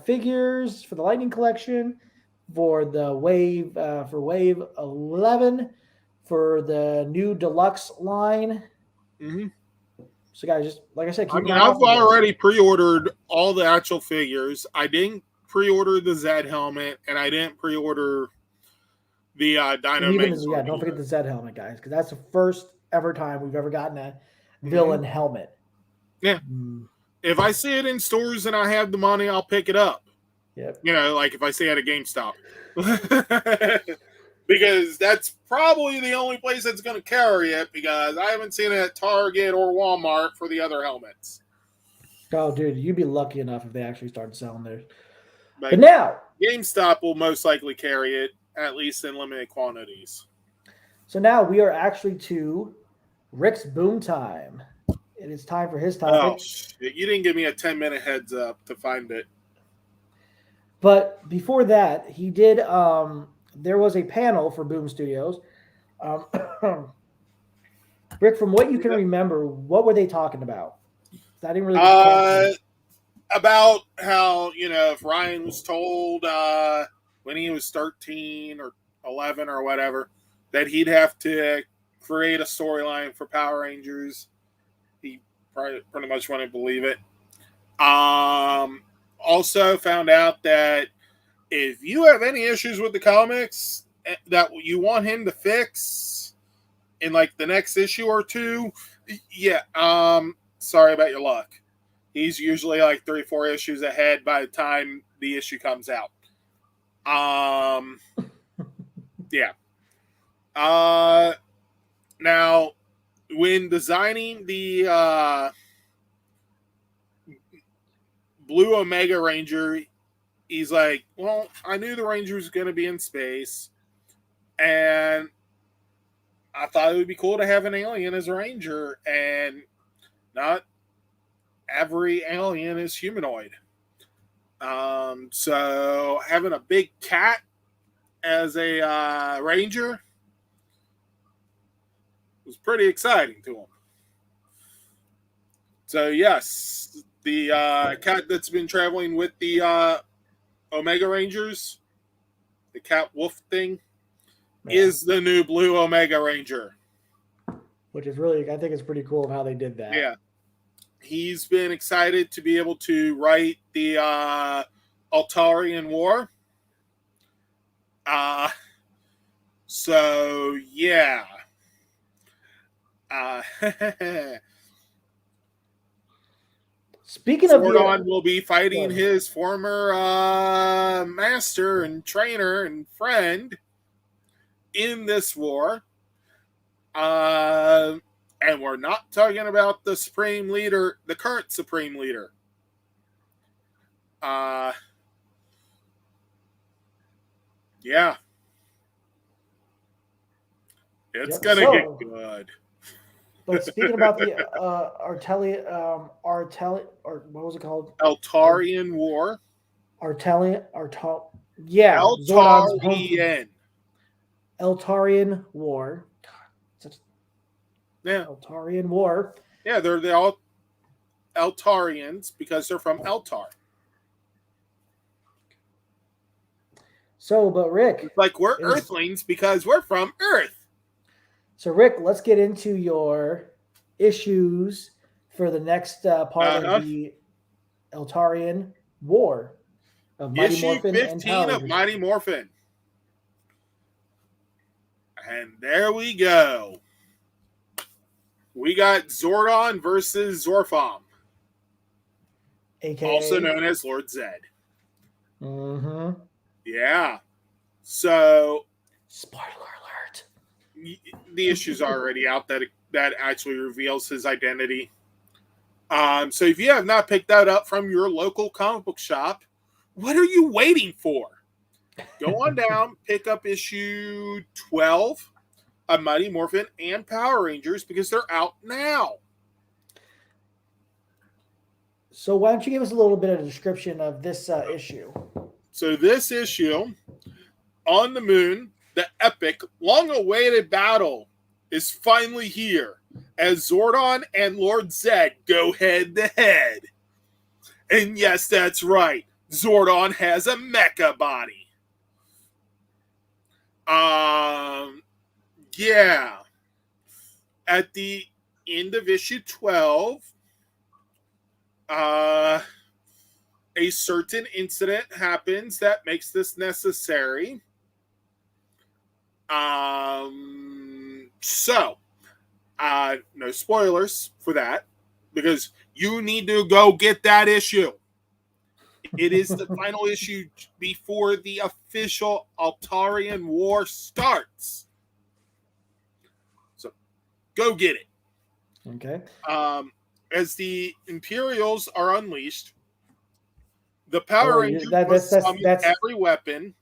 figures for the Lightning Collection, for the Wave, for Wave 11, for the new Deluxe line. Mm-hmm. So, guys, just like I said, I've already pre-ordered all the actual figures. I didn't pre-order the Zed helmet, and I didn't pre-order the Dino Megazord. Don't forget the Zed helmet, guys, because that's the first ever time we've ever gotten a villain helmet. Yeah. If I see it in stores and I have the money, I'll pick it up. Yep. Like if I see it at a GameStop. Because that's probably the only place that's going to carry it, because I haven't seen it at Target or Walmart for the other helmets. Oh, dude, you'd be lucky enough if they actually started selling theirs. But now, GameStop will most likely carry it, at least in limited quantities. So now we are actually to Rick's boom time. It is time for his Oh, topic. shit. You didn't give me a 10-minute heads up to find it. But before that, he did. There was a panel for Boom Studios. Um, Rick, from what you can remember, what were they talking about? I didn't really get Uh, catch. about how, if Ryan was told when he was 13 or 11 or whatever that he'd have to create a storyline for Power Rangers, he pretty much wouldn't believe it. Also found out that if you have any issues with the comics that you want him to fix in like the next issue or two, yeah, sorry about your luck. He's usually like 3 or 4 issues ahead by the time the issue comes out. Yeah. Now, when designing the Blue Omega Ranger, he's like, well, I knew the Ranger was going to be in space, and I thought it would be cool to have an alien as a Ranger, and not every alien is humanoid. So having a big cat as a Ranger was pretty exciting to him. So yes, the cat that's been traveling with the Omega Rangers, the cat wolf thing, is the new Blue Omega Ranger. Which is really, I think it's pretty cool of how they did that. Yeah. He's been excited to be able to write the Altarian War. So yeah. Speaking of Zordon will be fighting his former master and trainer and friend in this war. And we're not talking about the Supreme Leader, the current Supreme Leader. Yeah. It's going to get good. But speaking about the or what was it called? Altarian War. Yeah. Altarian. Eltarian War. Yeah. Eltarian War. Yeah, they're all Eltarians because they're from Eltar. So, but Rick, it's like we're Earthlings because we're from Earth. So, Rick, let's get into your issues for the next part of the Eltarian War of Mighty Issue Morphin 15 and Power of Mighty Morphin. And there we go. We got Zordon versus Zorfam. AKA? Also known as Lord Zed. Mm-hmm. Yeah. So, spoiler alert. The issue's already out that actually reveals his identity. So if you have not picked that up from your local comic book shop, what are you waiting for? Go on down, pick up issue 12 of Mighty Morphin and Power Rangers because they're out now. So why don't you give us a little bit of a description of this issue? So this issue, On the Moon, the epic, long-awaited battle is finally here as Zordon and Lord Zed go head-to-head. And yes, that's right. Zordon has a mecha body. Yeah. At the end of issue 12, a certain incident happens that makes this necessary. So, no spoilers for that because you need to go get that issue. It is the final issue before the official Altarian War starts. So, go get it. Okay. As the Imperials are unleashed, The Power wait, Rangers that- must that's- summon that's- every weapon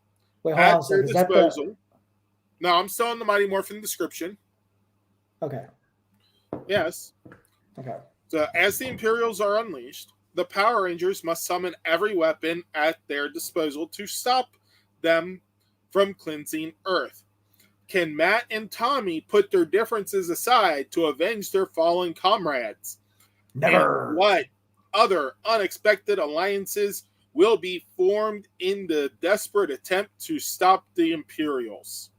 Wait, hold on at a their second. Is that disposal. No, I'm still in the Mighty Morphin description. Okay. Yes. Okay. So, as the Imperials are unleashed, the Power Rangers must summon every weapon at their disposal to stop them from cleansing Earth. Can Matt and Tommy put their differences aside to avenge their fallen comrades? Never. And what other unexpected alliances will be formed in the desperate attempt to stop the Imperials?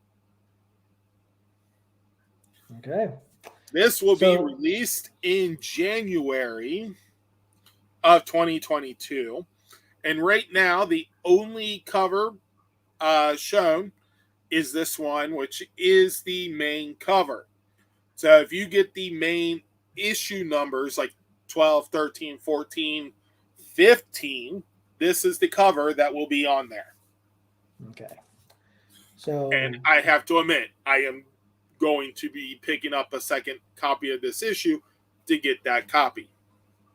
Okay. This will be released in January of 2022. And right now, the only cover shown is this one, which is the main cover. So if you get the main issue numbers like 12, 13, 14, 15, this is the cover that will be on there. Okay. So, And I have to admit, I am going to be picking up a second copy of this issue to get that copy.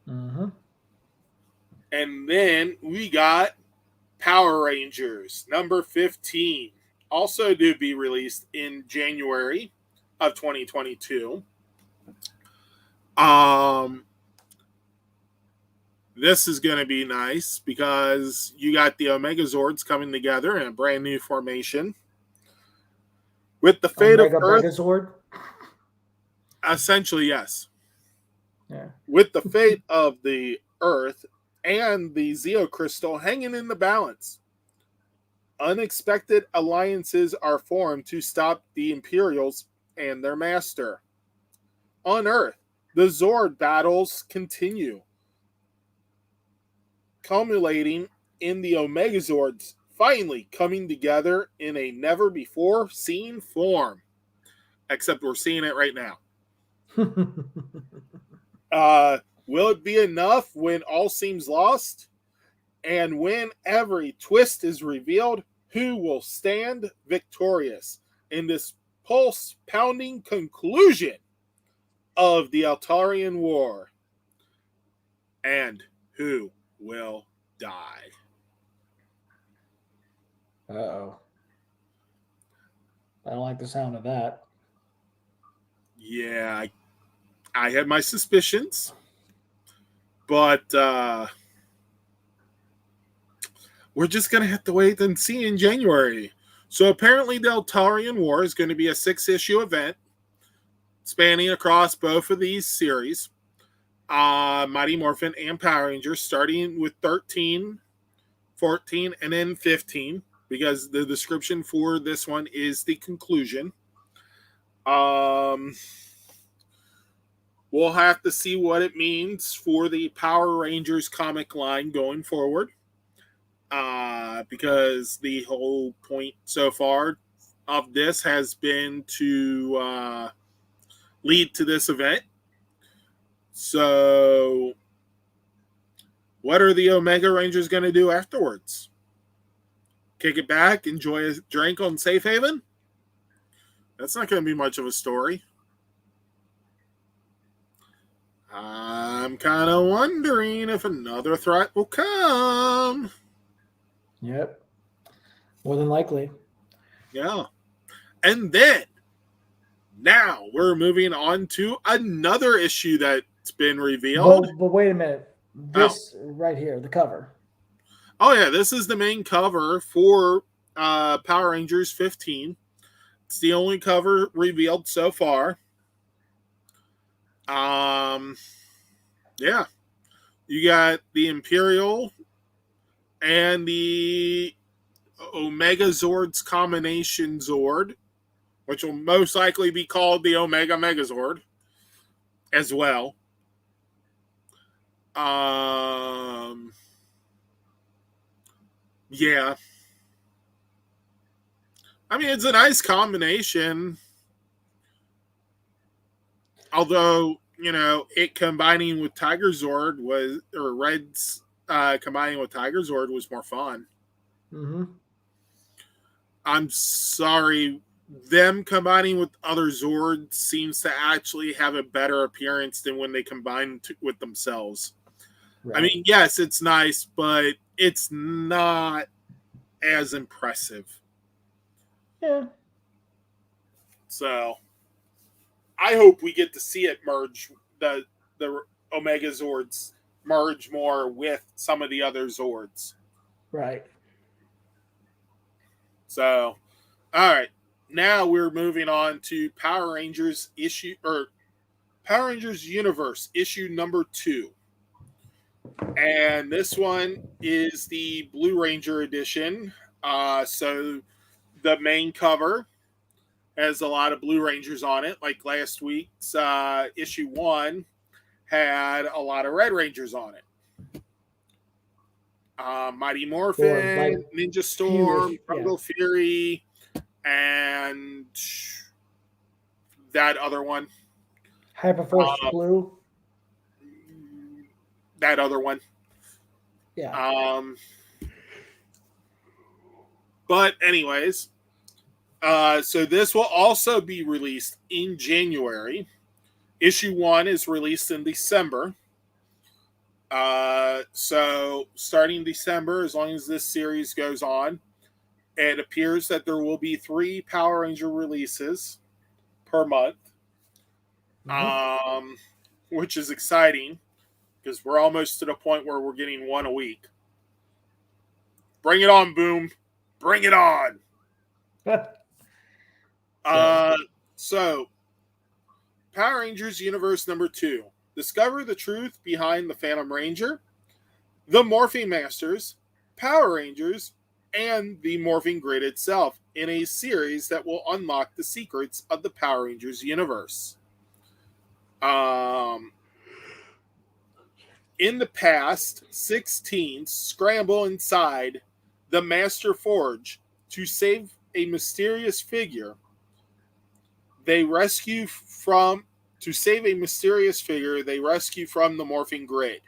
mm-hmm. And then we got Power Rangers number 15, also to be released in January of 2022. This is going to be nice because you got the Omegazords coming together in a brand new formation. With the fate of Earth, Megazord. essentially, yes. Yeah. With the fate of the Earth and the Zeo Crystal hanging in the balance, unexpected alliances are formed to stop the Imperials and their master. On Earth, the Zord battles continue, culminating in the Omegazords finally coming together in a never before seen form. Except we're seeing it right now. Will it be enough when all seems lost? And when every twist is revealed, who will stand victorious in this pulse-pounding conclusion of the Altarian War? And who will die? Uh-oh. I don't like the sound of that. Yeah, I had my suspicions, but we're just going to have to wait and see in January. So apparently the Altarian War is going to be a 6-issue event spanning across both of these series, Mighty Morphin and Power Rangers, starting with 13, 14, and then 15, because the description for this one is the conclusion. We'll have to see what it means for the Power Rangers comic line going forward. Because the whole point so far of this has been to lead to this event. So, what are the Omega Rangers going to do afterwards? Kick it back, enjoy a drink on Safe Haven? That's not going to be much of a story. I'm kind of wondering if another threat will come. Yep. More than likely. Yeah. And then, now we're moving on to another issue that's been revealed. But wait a minute. This right here, the cover. Oh, yeah. This is the main cover for Power Rangers 15. It's the only cover revealed so far. Yeah. You got the Imperial and the Omega Zords combination Zord, which will most likely be called the Omega Megazord as well. Yeah. I mean, it's a nice combination. Although, you know, it combining with Tiger Zord was, or Red's combining with Tiger Zord was more fun. Mm-hmm. I'm sorry, them combining with other Zords seems to actually have a better appearance than when they combine with themselves. Right. I mean, yes, it's nice, but it's not as impressive. Yeah. So I hope we get to see it merge, the Omega Zords merge more with some of the other Zords. Right. So, all right, now we're moving on to Power Rangers Power Rangers Universe issue number 2, and this one is the Blue Ranger edition. So the main cover has a lot of Blue Rangers on it. Like last week's issue 1 had a lot of Red Rangers on it. Mighty Morphin, like Ninja Storm, few-ish, Jungle Fury, and that other one. Hyperforce Blue. That other one. Yeah. But anyways, so this will also be released in January. Issue 1 is released in December. So starting December, as long as this series goes on, it appears that there will be 3 Power Ranger releases per month. Which is exciting because we're almost to the point where we're getting 1 a week. Bring it on, Boom. Bring it on. So Power Rangers Universe number 2. Discover the truth behind the Phantom Ranger, the Morphing Masters, Power Rangers, and the Morphing Grid itself in a series that will unlock the secrets of the Power Rangers universe. In the past, 6 teens scramble inside the Master Forge to save a mysterious figure. They rescue from the Morphing Grid.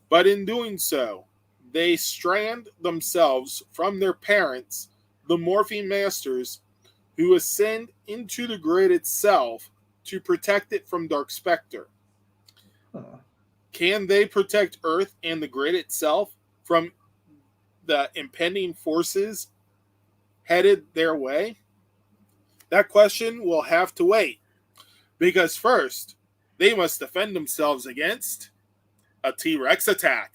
But in doing so, they strand themselves from their parents, the Morphing Masters, who ascend into the grid itself to protect it from Dark Spectre. Can they protect Earth and the grid itself from the impending forces headed their way? That question will have to wait. Because first, they must defend themselves against a T-Rex attack.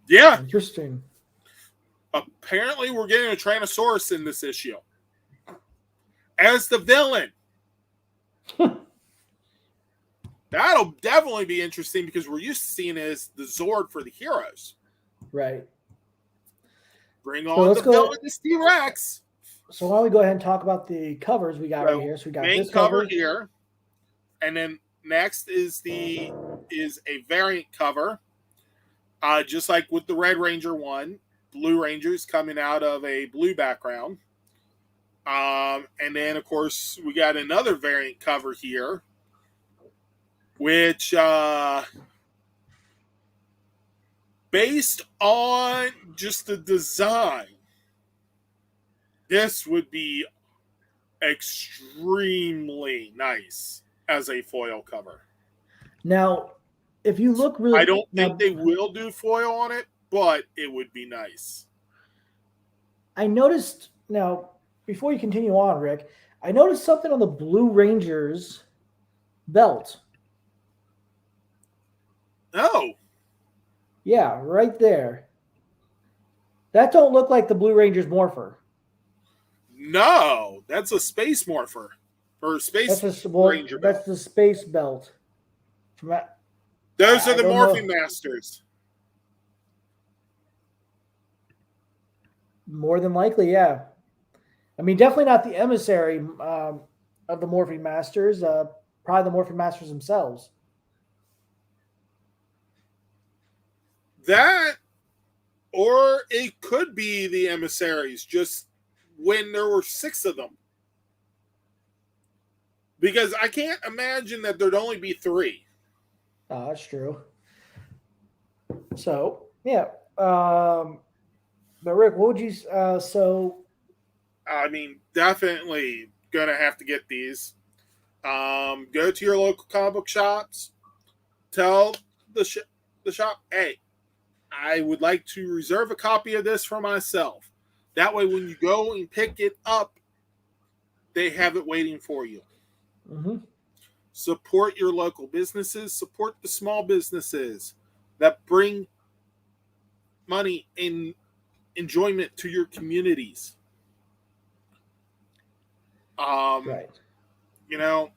Yeah. Interesting. Apparently, we're getting a Tyrannosaurus in this issue as the villain. That'll definitely be interesting because we're used to seeing it as the Zord for the heroes. Right. Bring on the villain, this T-Rex. So why don't we go ahead and talk about the covers we got right here? So we got main this cover here, and then next is a variant cover. Just like with the Red Ranger one, Blue Ranger's coming out of a blue background. And then, of course, we got another variant cover here, which, based on just the design, this would be extremely nice as a foil cover. Now, if you look really... I don't think they will do foil on it, but it would be nice. I noticed... Now, before you continue on, Rick, I noticed something on the Blue Ranger's belt. Oh. Yeah, right there. That don't look like the Blue Ranger's morpher. No, that's a space morpher. Or Space Ranger belt. That's the space belt. Those are the Morphing Masters. More than likely, yeah. I mean, definitely not the emissary of the Morphing Masters. Probably the Morphing Masters themselves. That, or it could be the emissaries, just when there were 6 of them. Because I can't imagine that there'd only be 3. That's true. So, yeah. But Rick, what would you... I mean, definitely going to have to get these. Go to your local comic book shops. Tell the shop, hey, I would like to reserve a copy of this for myself. That way, when you go and pick it up, they have it waiting for you. Mm-hmm. Support your local businesses. Support the small businesses that bring money and enjoyment to your communities. Right. You know,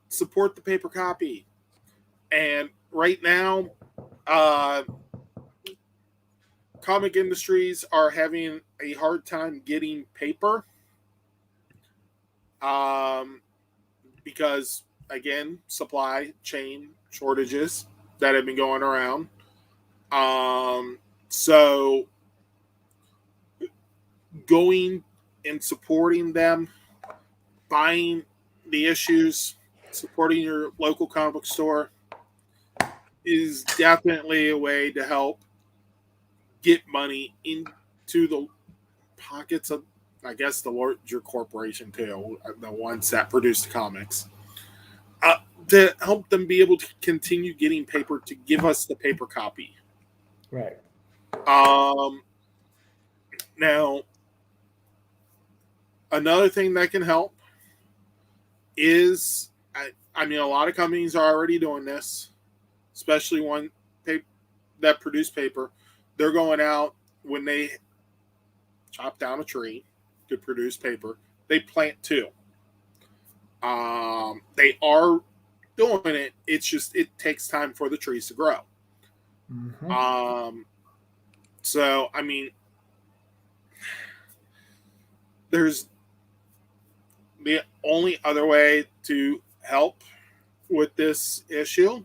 support the paper copy. And right now, comic industries are having a hard time getting paper. Because again, supply chain shortages that have been going around. So going and supporting them, buying the issues, supporting your local comic book store is definitely a way to help get money into the pockets of, I guess, the larger corporation too, the ones that produce the comics. To help them be able to continue getting paper to give us the paper copy. Right. Now, another thing that can help is, I mean, a lot of companies are already doing this, especially one that produce paper. They're going out when they chop down a tree to produce paper. They plant two. They are doing it. It's just it takes time for the trees to grow. Mm-hmm. So I mean, there's the only other way to help with this issue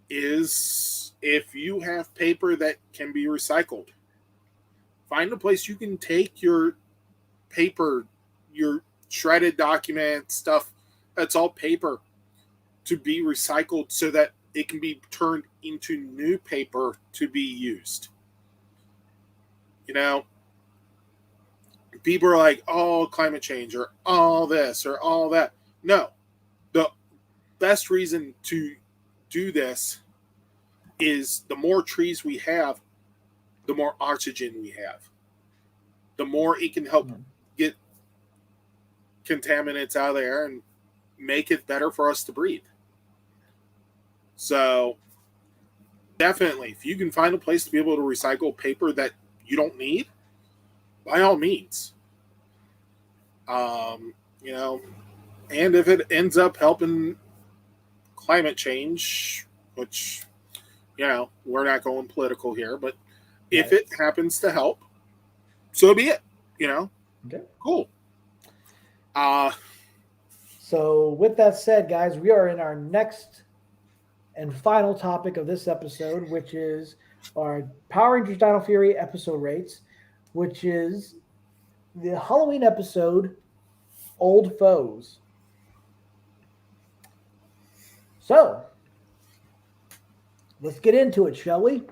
is if you have paper that can be recycled. Find a place you can take your paper, your shredded document stuff that's all paper to be recycled so that it can be turned into new paper to be used. You know, people are like, oh, climate change or all this or all that. No, the best reason to do this is the more trees we have, the more oxygen we have. The more it can help get contaminants out of there and make it better for us to breathe. So definitely, if you can find a place to be able to recycle paper that you don't need, by all means. You know, and if it ends up helping climate change, which, you know, we're not going political here, but if it happens to help, so be it. You know, Okay. cool. So, with that said, guys, we are in our next and final topic of this episode, which is our Power Rangers Dino Fury episode rates, which is the Halloween episode, Old Foes. So, let's get into it, shall we?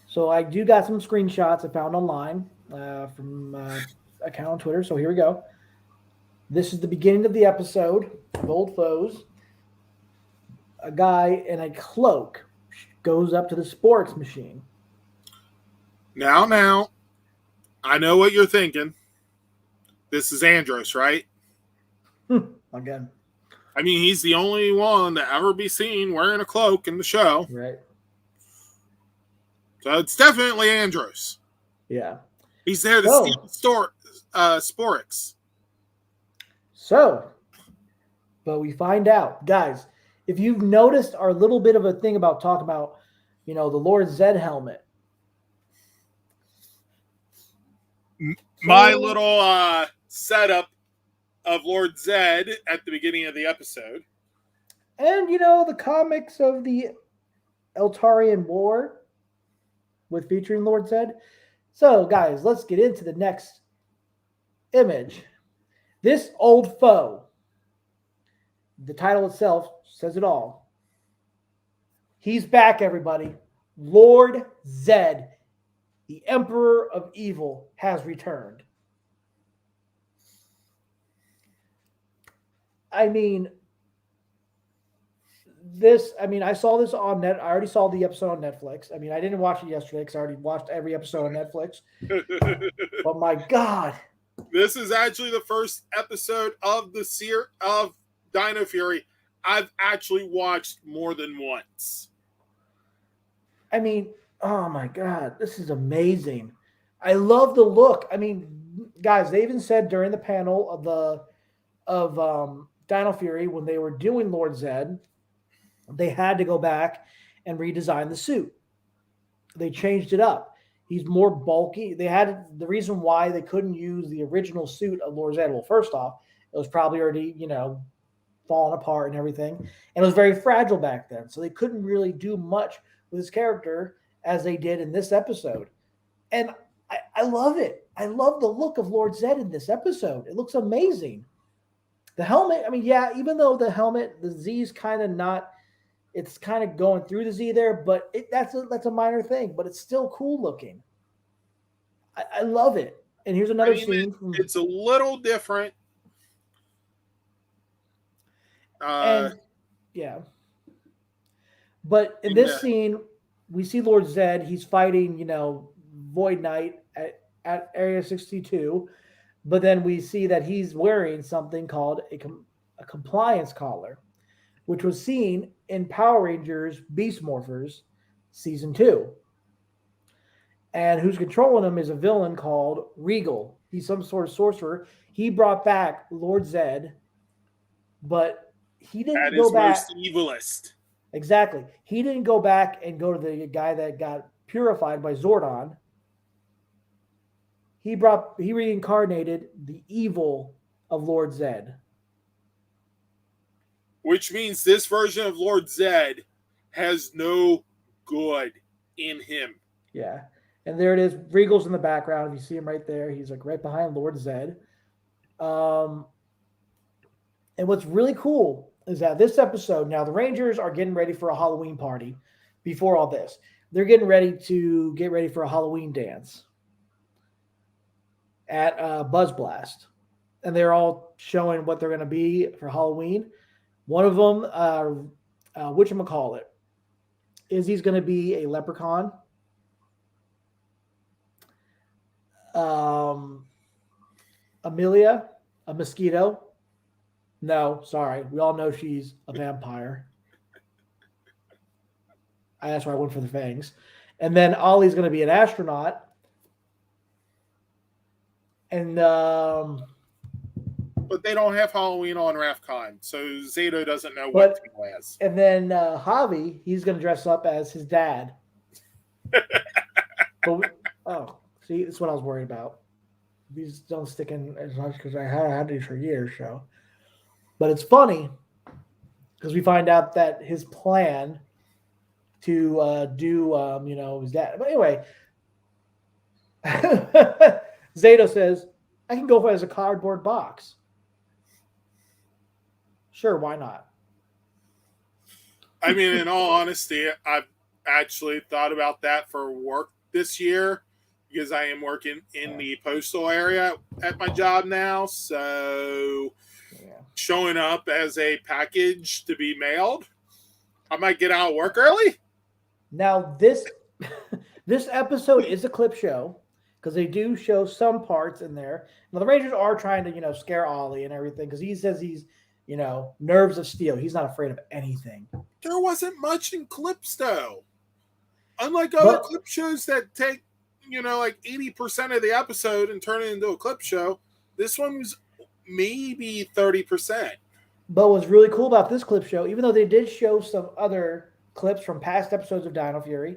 So, I do got some screenshots I found online from account on Twitter. So, here we go. This is the beginning of the episode of Old Foes. A guy in a cloak goes up to the sports machine. Now, I know what you're thinking. This is Andros, right? Again. I mean, he's the only one to ever be seen wearing a cloak in the show. Right. So it's definitely Andros. Yeah. He's there to steal Sporix. So, but we find out, guys, if you've noticed our little bit of a thing about talking about, you know, the Lord Zed helmet. My little setup of Lord Zed at the beginning of the episode. And, you know, the comics of the Eltarian War with featuring Lord Zed. So, guys, let's get into the next image. This old foe. The title itself says it all. He's back, everybody. Lord Zed, the Emperor of Evil, has returned. I mean, this. I mean, I saw this on net. I already saw the episode on Netflix. I mean, I didn't watch it yesterday because I already watched every episode on Netflix. But my God, This is actually the first episode of of Dino Fury I've actually watched more than once. I mean, oh my God, this is amazing. I love the look. I mean, guys, they even said during the panel of Dino Fury when they were doing Lord Zed, they had to go back and redesign the suit. They changed it up. He's more bulky. They had the reason why they couldn't use the original suit of Lord Zed. Well, first off, it was probably already, falling apart and everything. And it was very fragile back then. So they couldn't really do much with his character as they did in this episode. And I love it. I love the look of Lord Zed in this episode. It looks amazing. The helmet, I mean, yeah, even though the helmet, the Z's kind of not, it's kind of going through the Z there, but that's a minor thing, but it's still cool looking. I love it. And here's another scene. It's a little different. And yeah. But in this scene, we see Lord Zed. He's fighting, Void Knight at Area 62. But then we see that he's wearing something called a compliance collar, which was seen in Power Rangers Beast Morphers Season 2. And who's controlling him is a villain called Regal. He's some sort of sorcerer. He brought back Lord Zed, but he didn't go back. Most evilest. Exactly. He didn't go back and go to the guy that got purified by Zordon. He reincarnated the evil of Lord Zed. Which means this version of Lord Zed has no good in him. Yeah. And there it is. Regal's in the background. If you see him right there, he's like right behind Lord Zed. And what's really cool is that this episode, now the Rangers are getting ready for a Halloween party before all this. They're getting ready for a Halloween dance at Buzz Blast. And they're all showing what they're going to be for Halloween. One of them, whatchamacallit, is he's going to be a leprechaun. Amelia, a mosquito. No, sorry. We all know she's a vampire. That's why I went for the fangs. And then Ollie's going to be an astronaut. And but they don't have Halloween on RAFCON, so Zato doesn't know what he has. And then Javi, he's going to dress up as his dad. See, that's what I was worried about. These don't stick in as much because I had these for years. So, but it's funny because we find out that his plan to do his dad. But anyway, Zato says, "I can go for it as a cardboard box." Sure, why not? I mean, in all honesty, I've actually thought about that for work this year because I am working in the postal area at my job now. So showing up as a package to be mailed, I might get out of work early. Now, this episode is a clip show because they do show some parts in there. Now, the Rangers are trying to, scare Ollie and everything because he says he's, nerves of steel. He's not afraid of anything. There wasn't much in clips, though. Unlike other clip shows that take, like 80% of the episode and turn it into a clip show, this one was maybe 30%. But what's really cool about this clip show, even though they did show some other clips from past episodes of Dino Fury,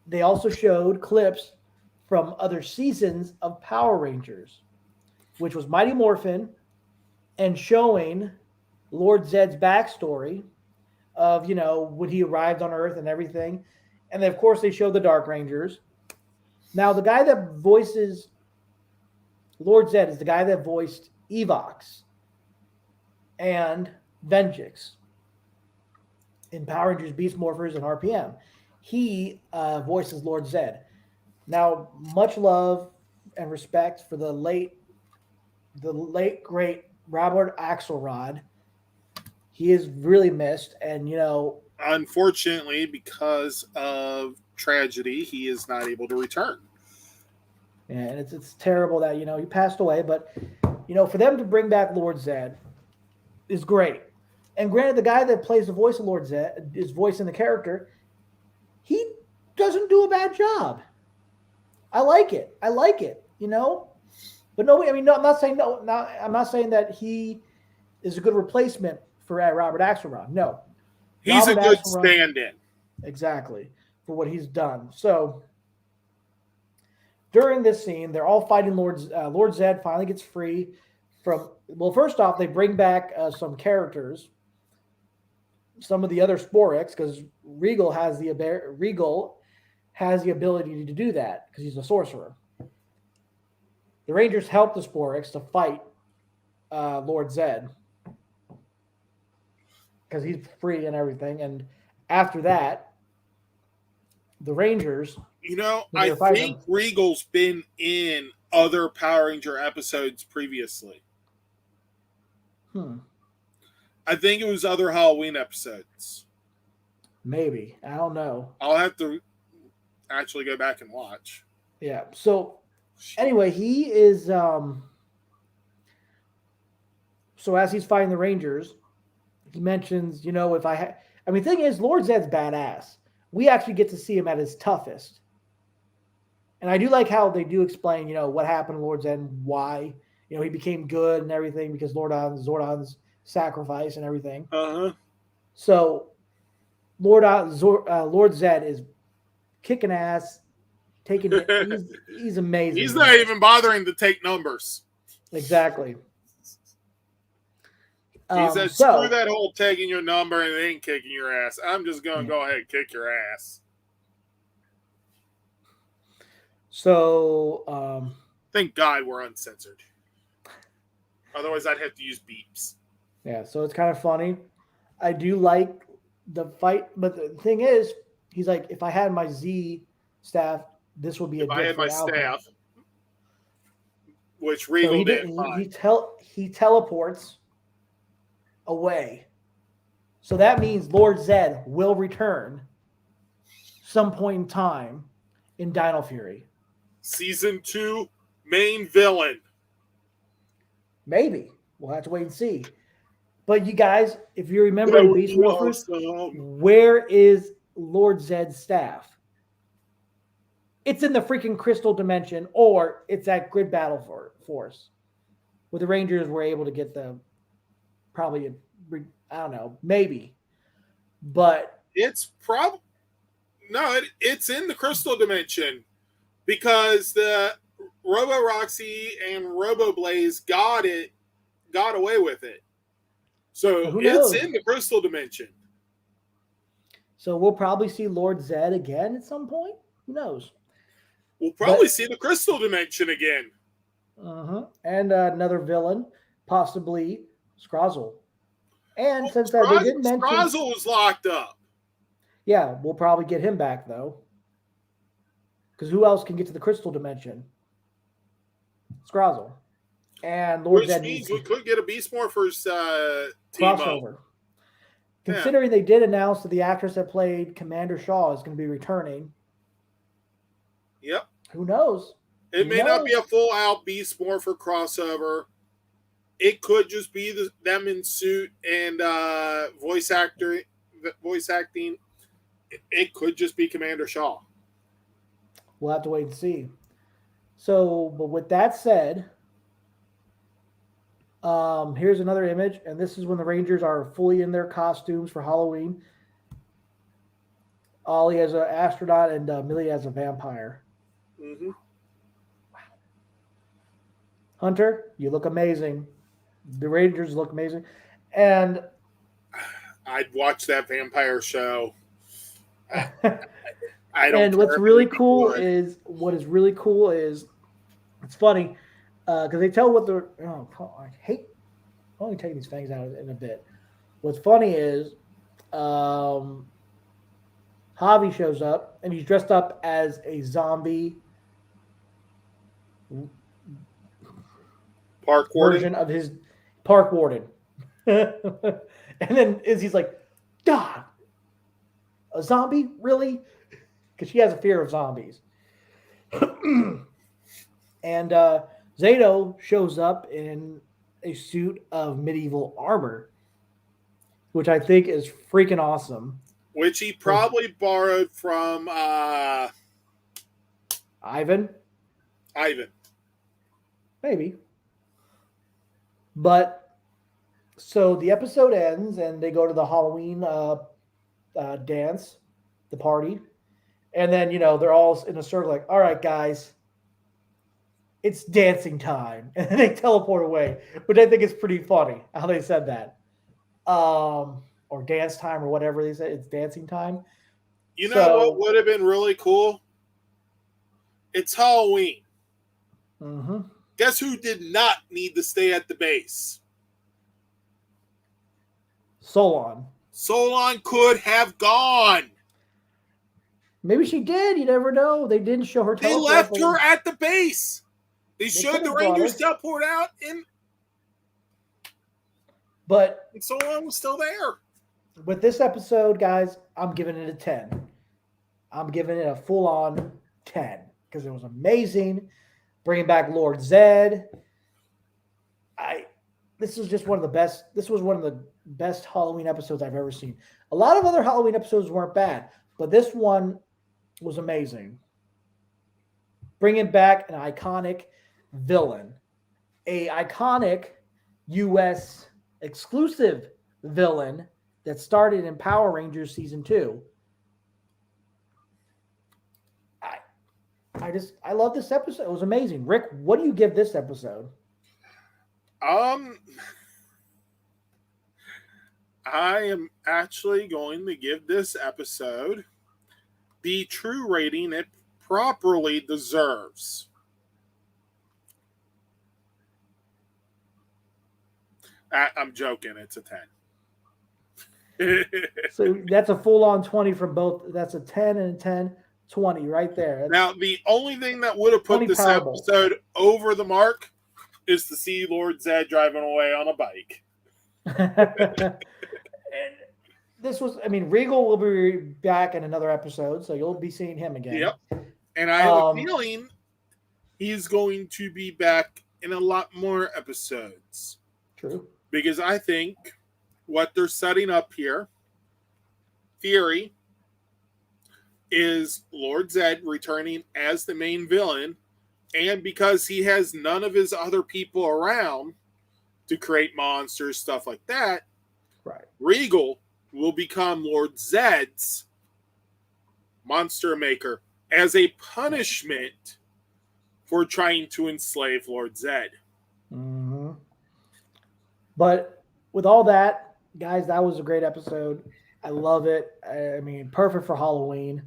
they also showed clips from other seasons of Power Rangers, which was Mighty Morphin, and showing Lord Zed's backstory of, when he arrived on Earth and everything. And then, of course, they showed the Dark Rangers. Now, the guy that voices Lord Zed is the guy that voiced Evox and Venjix in Power Rangers Beast Morphers and RPM. He voices Lord Zed. Now, much love and respect for the late great Robert Axelrod. he is really missed, and Unfortunately, because of tragedy, he is not able to return. and it's terrible that he passed away. But for them to bring back Lord Zed is great. And granted, the guy that plays the voice of Lord Zed is voicing the character. He doesn't do a bad job. I like it. But no, I mean, no, I'm not saying no. Not, I'm not saying that he is a good replacement for Robert Axelrod. No, He's Robert a good Axelrod, stand-in. exactly, for what he's done. So during this scene, they're all fighting. Lord Zed finally gets free from. Well, first off, they bring back some characters, some of the other Sporix, because Regal has the ability to do that because he's a sorcerer. The Rangers help the Sporix to fight Lord Zed because he's free and everything. And after that, the Rangers. I think Regal's been in other Power Ranger episodes previously. I think it was other Halloween episodes. Maybe. I don't know. I'll have to actually go back and watch. Yeah. So anyway, he is so as he's fighting the Rangers, he mentions, if I mean, thing is, Lord Zed's badass. We actually get to see him at his toughest. And I do like how they do explain, what happened to Lord Zed and why, he became good and everything because Zordon's sacrifice and everything. So Lord Zed is kicking ass, he's amazing. He's not even bothering to take numbers. Exactly. He said, screw that whole taking your number and then kicking your ass. I'm just going to go ahead and kick your ass. So, thank God we're uncensored. Otherwise, I'd have to use beeps. Yeah, so it's kind of funny. I do like the fight, but the thing is, he's like, if I had my Z staff, this would be a different outcome. If I had my staff, which Regal did. He teleports away. So that means Lord Zed will return some point in time in Dino Fury. Season 2 main villain. Maybe. We'll have to wait and see. But you guys, if you remember in Beast Morphers, where is Lord Zed's staff? It's in the freaking Crystal Dimension, or it's at Grid Battle Force, where the Rangers were able to get probably, I don't know, maybe. But it's probably, no, it's in the Crystal Dimension because the Robo Roxy and Robo Blaze got away with it. So it's in the Crystal Dimension. So we'll probably see Lord Zed again at some point. Who knows? We'll probably see the Crystal Dimension again. And another villain, possibly Scrozzle. And since they didn't mention... Scrozzle was locked up. Yeah, we'll probably get him back, though. Because who else can get to the Crystal Dimension? Scrozzle. And Lord Zed means we could get a Beast Morphers crossover. Considering they did announce that the actress that played Commander Shaw is going to be returning. Yep. Who knows? It may not be a full-out Beast Morpher crossover. It could just be them in suit and voice acting. It could just be Commander Shaw. We'll have to wait and see. So, but with that said, here's another image, and this is when the Rangers are fully in their costumes for Halloween. Ollie as an astronaut and Millie as a vampire. Wow. Hunter, you look amazing. The Rangers look amazing. And I'd watch that vampire show. I don't. And what's really cool is it's funny because they tell what they're. Oh, I hate. I'm only taking these fangs out in a bit. What's funny is, Javi shows up and he's dressed up as a zombie park warden version of his park warden. And then Izzy's like, God, a zombie? Really? Because she has a fear of zombies. And Zato shows up in a suit of medieval armor, which I think is freaking awesome. Which he probably borrowed from Ivan, Ivan. maybe. But so the episode ends, and they go to the Halloween dance, the party, and then they're all in a circle, like, "All right, guys, it's dancing time," and then they teleport away. Which I think is pretty funny how they said that, or dance time or whatever they said. It's dancing time. You know what would have been really cool? It's Halloween. Mm-hmm. Guess who did not need to stay at the base? Solon. Solon could have gone. Maybe she did. You never know. They didn't show her. They left her at the base. They showed could've the brought Rangers her. teleport out, and But Solon was still there. with this episode, guys, I'm giving it a 10. I'm giving it a full-on 10 because it was amazing. Bringing back Lord Zed. This was just one of the best. This was one of the best Halloween episodes I've ever seen. A lot of other Halloween episodes weren't bad, but this one was amazing. Bringing back an iconic villain, a iconic U.S. exclusive villain that started in Power Rangers season 2. I love this episode. It was amazing. Rick, what do you give this episode? I am actually going to give this episode the true rating it properly deserves. I'm joking. It's a 10. So that's a full-on 20 from both. That's a 10 and a 10, 20 right there. Now, the only thing that would have put 20 this Powerball. episode over the mark is to see Lord Zed driving away on a bike. And this was, Regal will be back in another episode, so you'll be seeing him again. Yep. And I have a feeling he's going to be back in a lot more episodes. True. Because I think what they're setting up here, theory, is Lord Zed returning as the main villain, and because he has none of his other people around to create monsters, stuff like that, right? Regal will become Lord Zed's monster maker as a punishment for trying to enslave Lord Zed. Mm-hmm. But with all that, guys, that was a great episode. I love it. Perfect for Halloween.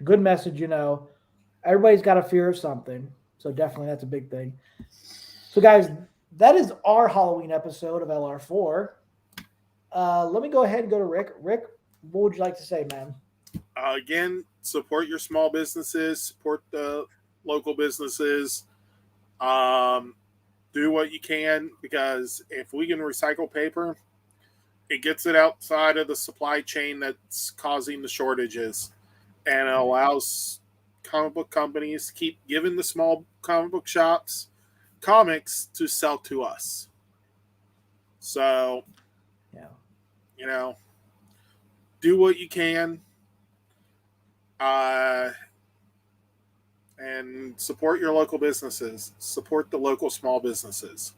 Good message, Everybody's got a fear of something. So definitely that's a big thing. So guys, that is our Halloween episode of LR4. Let me go ahead and go to Rick. Rick, what would you like to say, man? Again, support your small businesses, support the local businesses. Do what you can, because if we can recycle paper, it gets it outside of the supply chain that's causing the shortages, and it allows comic book companies to keep giving the small comic book shops comics to sell to us. So, do what you can, and support your local businesses. Support the local small businesses.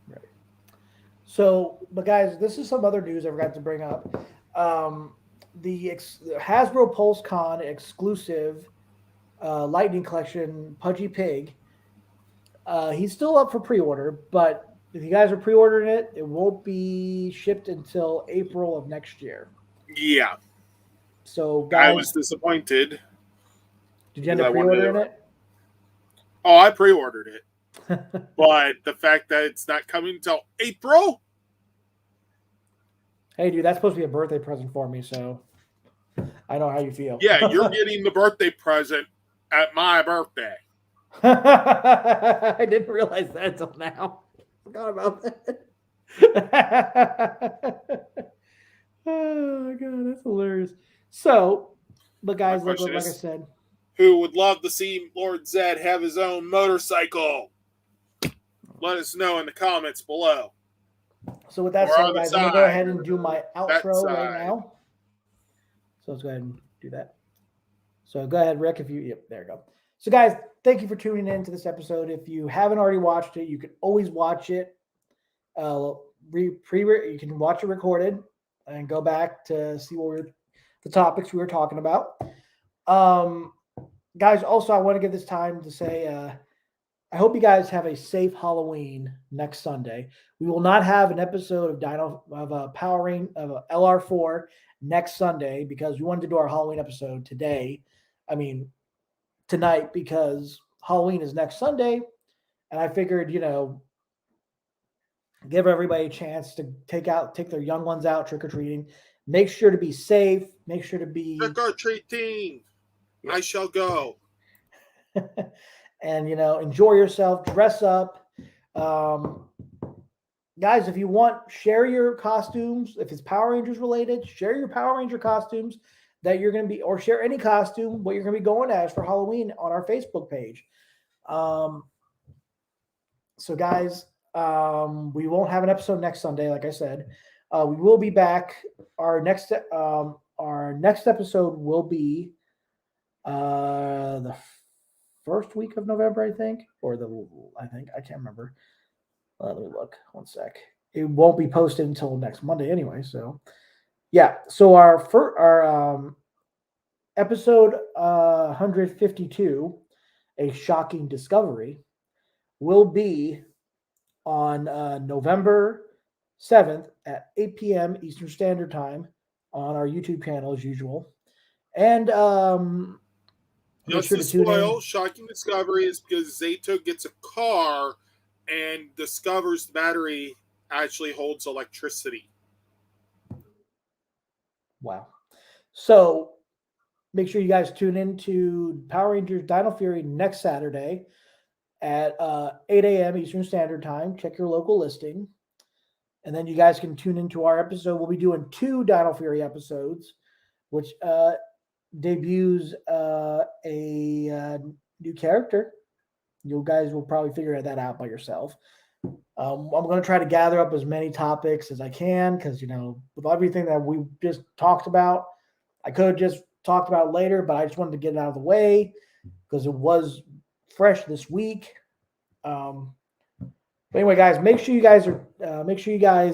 Right. So, but guys, this is some other news I forgot to bring up. The Hasbro Pulse Con exclusive Lightning Collection Pudgy Pig. He's still up for pre-order, but if you guys are pre-ordering it, it won't be shipped until April of next year. Yeah. So, guys, I was disappointed. Did you end up pre-ordering it? Oh, I pre-ordered it. But the fact that it's not coming until April? Hey, dude, that's supposed to be a birthday present for me, so I know how you feel. Yeah, you're getting the birthday present at my birthday. I didn't realize that until now. Forgot about that. Oh god, that's hilarious. So, but My guys, question like I is, said, who would love to see Lord Zed have his own motorcycle? Let us know in the comments below. so with that Or said, on the guys, I'm gonna go side, ahead and do my that outro right side. now. So let's go ahead and do that. So go ahead, Rick. If you, yep, there you go. So guys, thank you for tuning in to this episode. If you haven't already watched it, you can always watch it. You can watch it recorded and go back to see the topics we were talking about. Guys, also I want to give this time to say I hope you guys have a safe Halloween next Sunday. We will not have an episode of a Power Rain of a LR4 next Sunday because we wanted to do our Halloween episode today. I mean tonight because Halloween is next Sunday, and I figured give everybody a chance to take their young ones out trick or treating. Make sure to be safe. Make sure to be Trick or treating. I shall go. and enjoy yourself. Dress up. Guys, if you want, share your costumes. If it's Power Rangers related, share your Power Ranger costumes that you're going to be, or share any costume what you're going to be going as for Halloween on our Facebook page. So, guys, we won't have an episode next Sunday, like I said. We will be back. Our next episode will be the first week of November, I think, I can't remember. Let me look 1 sec. It won't be posted until next Monday anyway. So, yeah. So our episode 152, a shocking discovery, will be on November 7th at 8 p.m. Eastern Standard Time on our YouTube channel as usual. And make Just sure to to tune in. spoil, shocking discovery is because Zato gets a car and discovers the battery actually holds electricity. Wow. So make sure you guys tune in to Power Rangers Dino Fury next Saturday at 8 a.m. Eastern Standard Time. Check your local listing. And then you guys can tune into our episode. We'll be doing 2 Dino Fury episodes, which debuts a new character. You guys will probably figure that out by yourself. I'm going to try to gather up as many topics as I can because, with everything that we just talked about, I could have just talked about it later, but I just wanted to get it out of the way because it was fresh this week. But anyway, guys, make sure you guys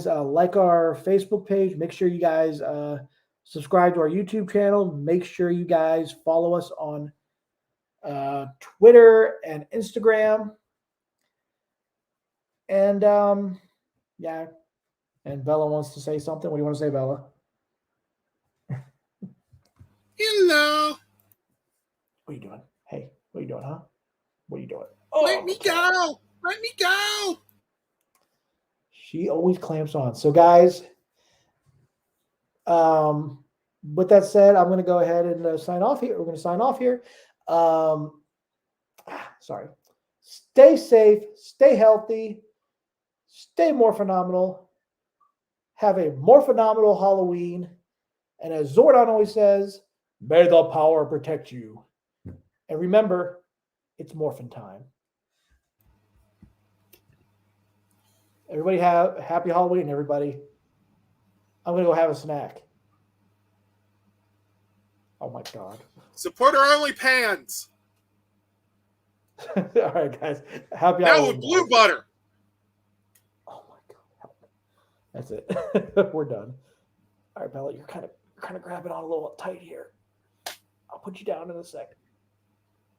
like our Facebook page. Make sure you guys subscribe to our YouTube channel. Make sure you guys follow us on Twitter and Instagram. And yeah, and Bella wants to say something. What do you want to say, Bella? Hello. What are you doing? Hey, what are you doing, huh? What are you doing? Let me go. Let me go. She always clamps on. So, guys, with that said, I'm going to go ahead and sign off here. We're going to sign off here. Sorry. Stay safe. Stay healthy. Stay more phenomenal. Have a more phenomenal Halloween. And as Zordon always says, may the power protect you. And remember, it's morphin' time. Everybody have a happy Halloween, everybody. I'm going to go have a snack. Oh, my God. Support our OnlyPans. All right, guys. Happy Now Halloween. with blue Guys. butter. Oh, my God. That's it. We're done. All right, Bella, you're kind of grabbing on a little tight here. I'll put you down in a second.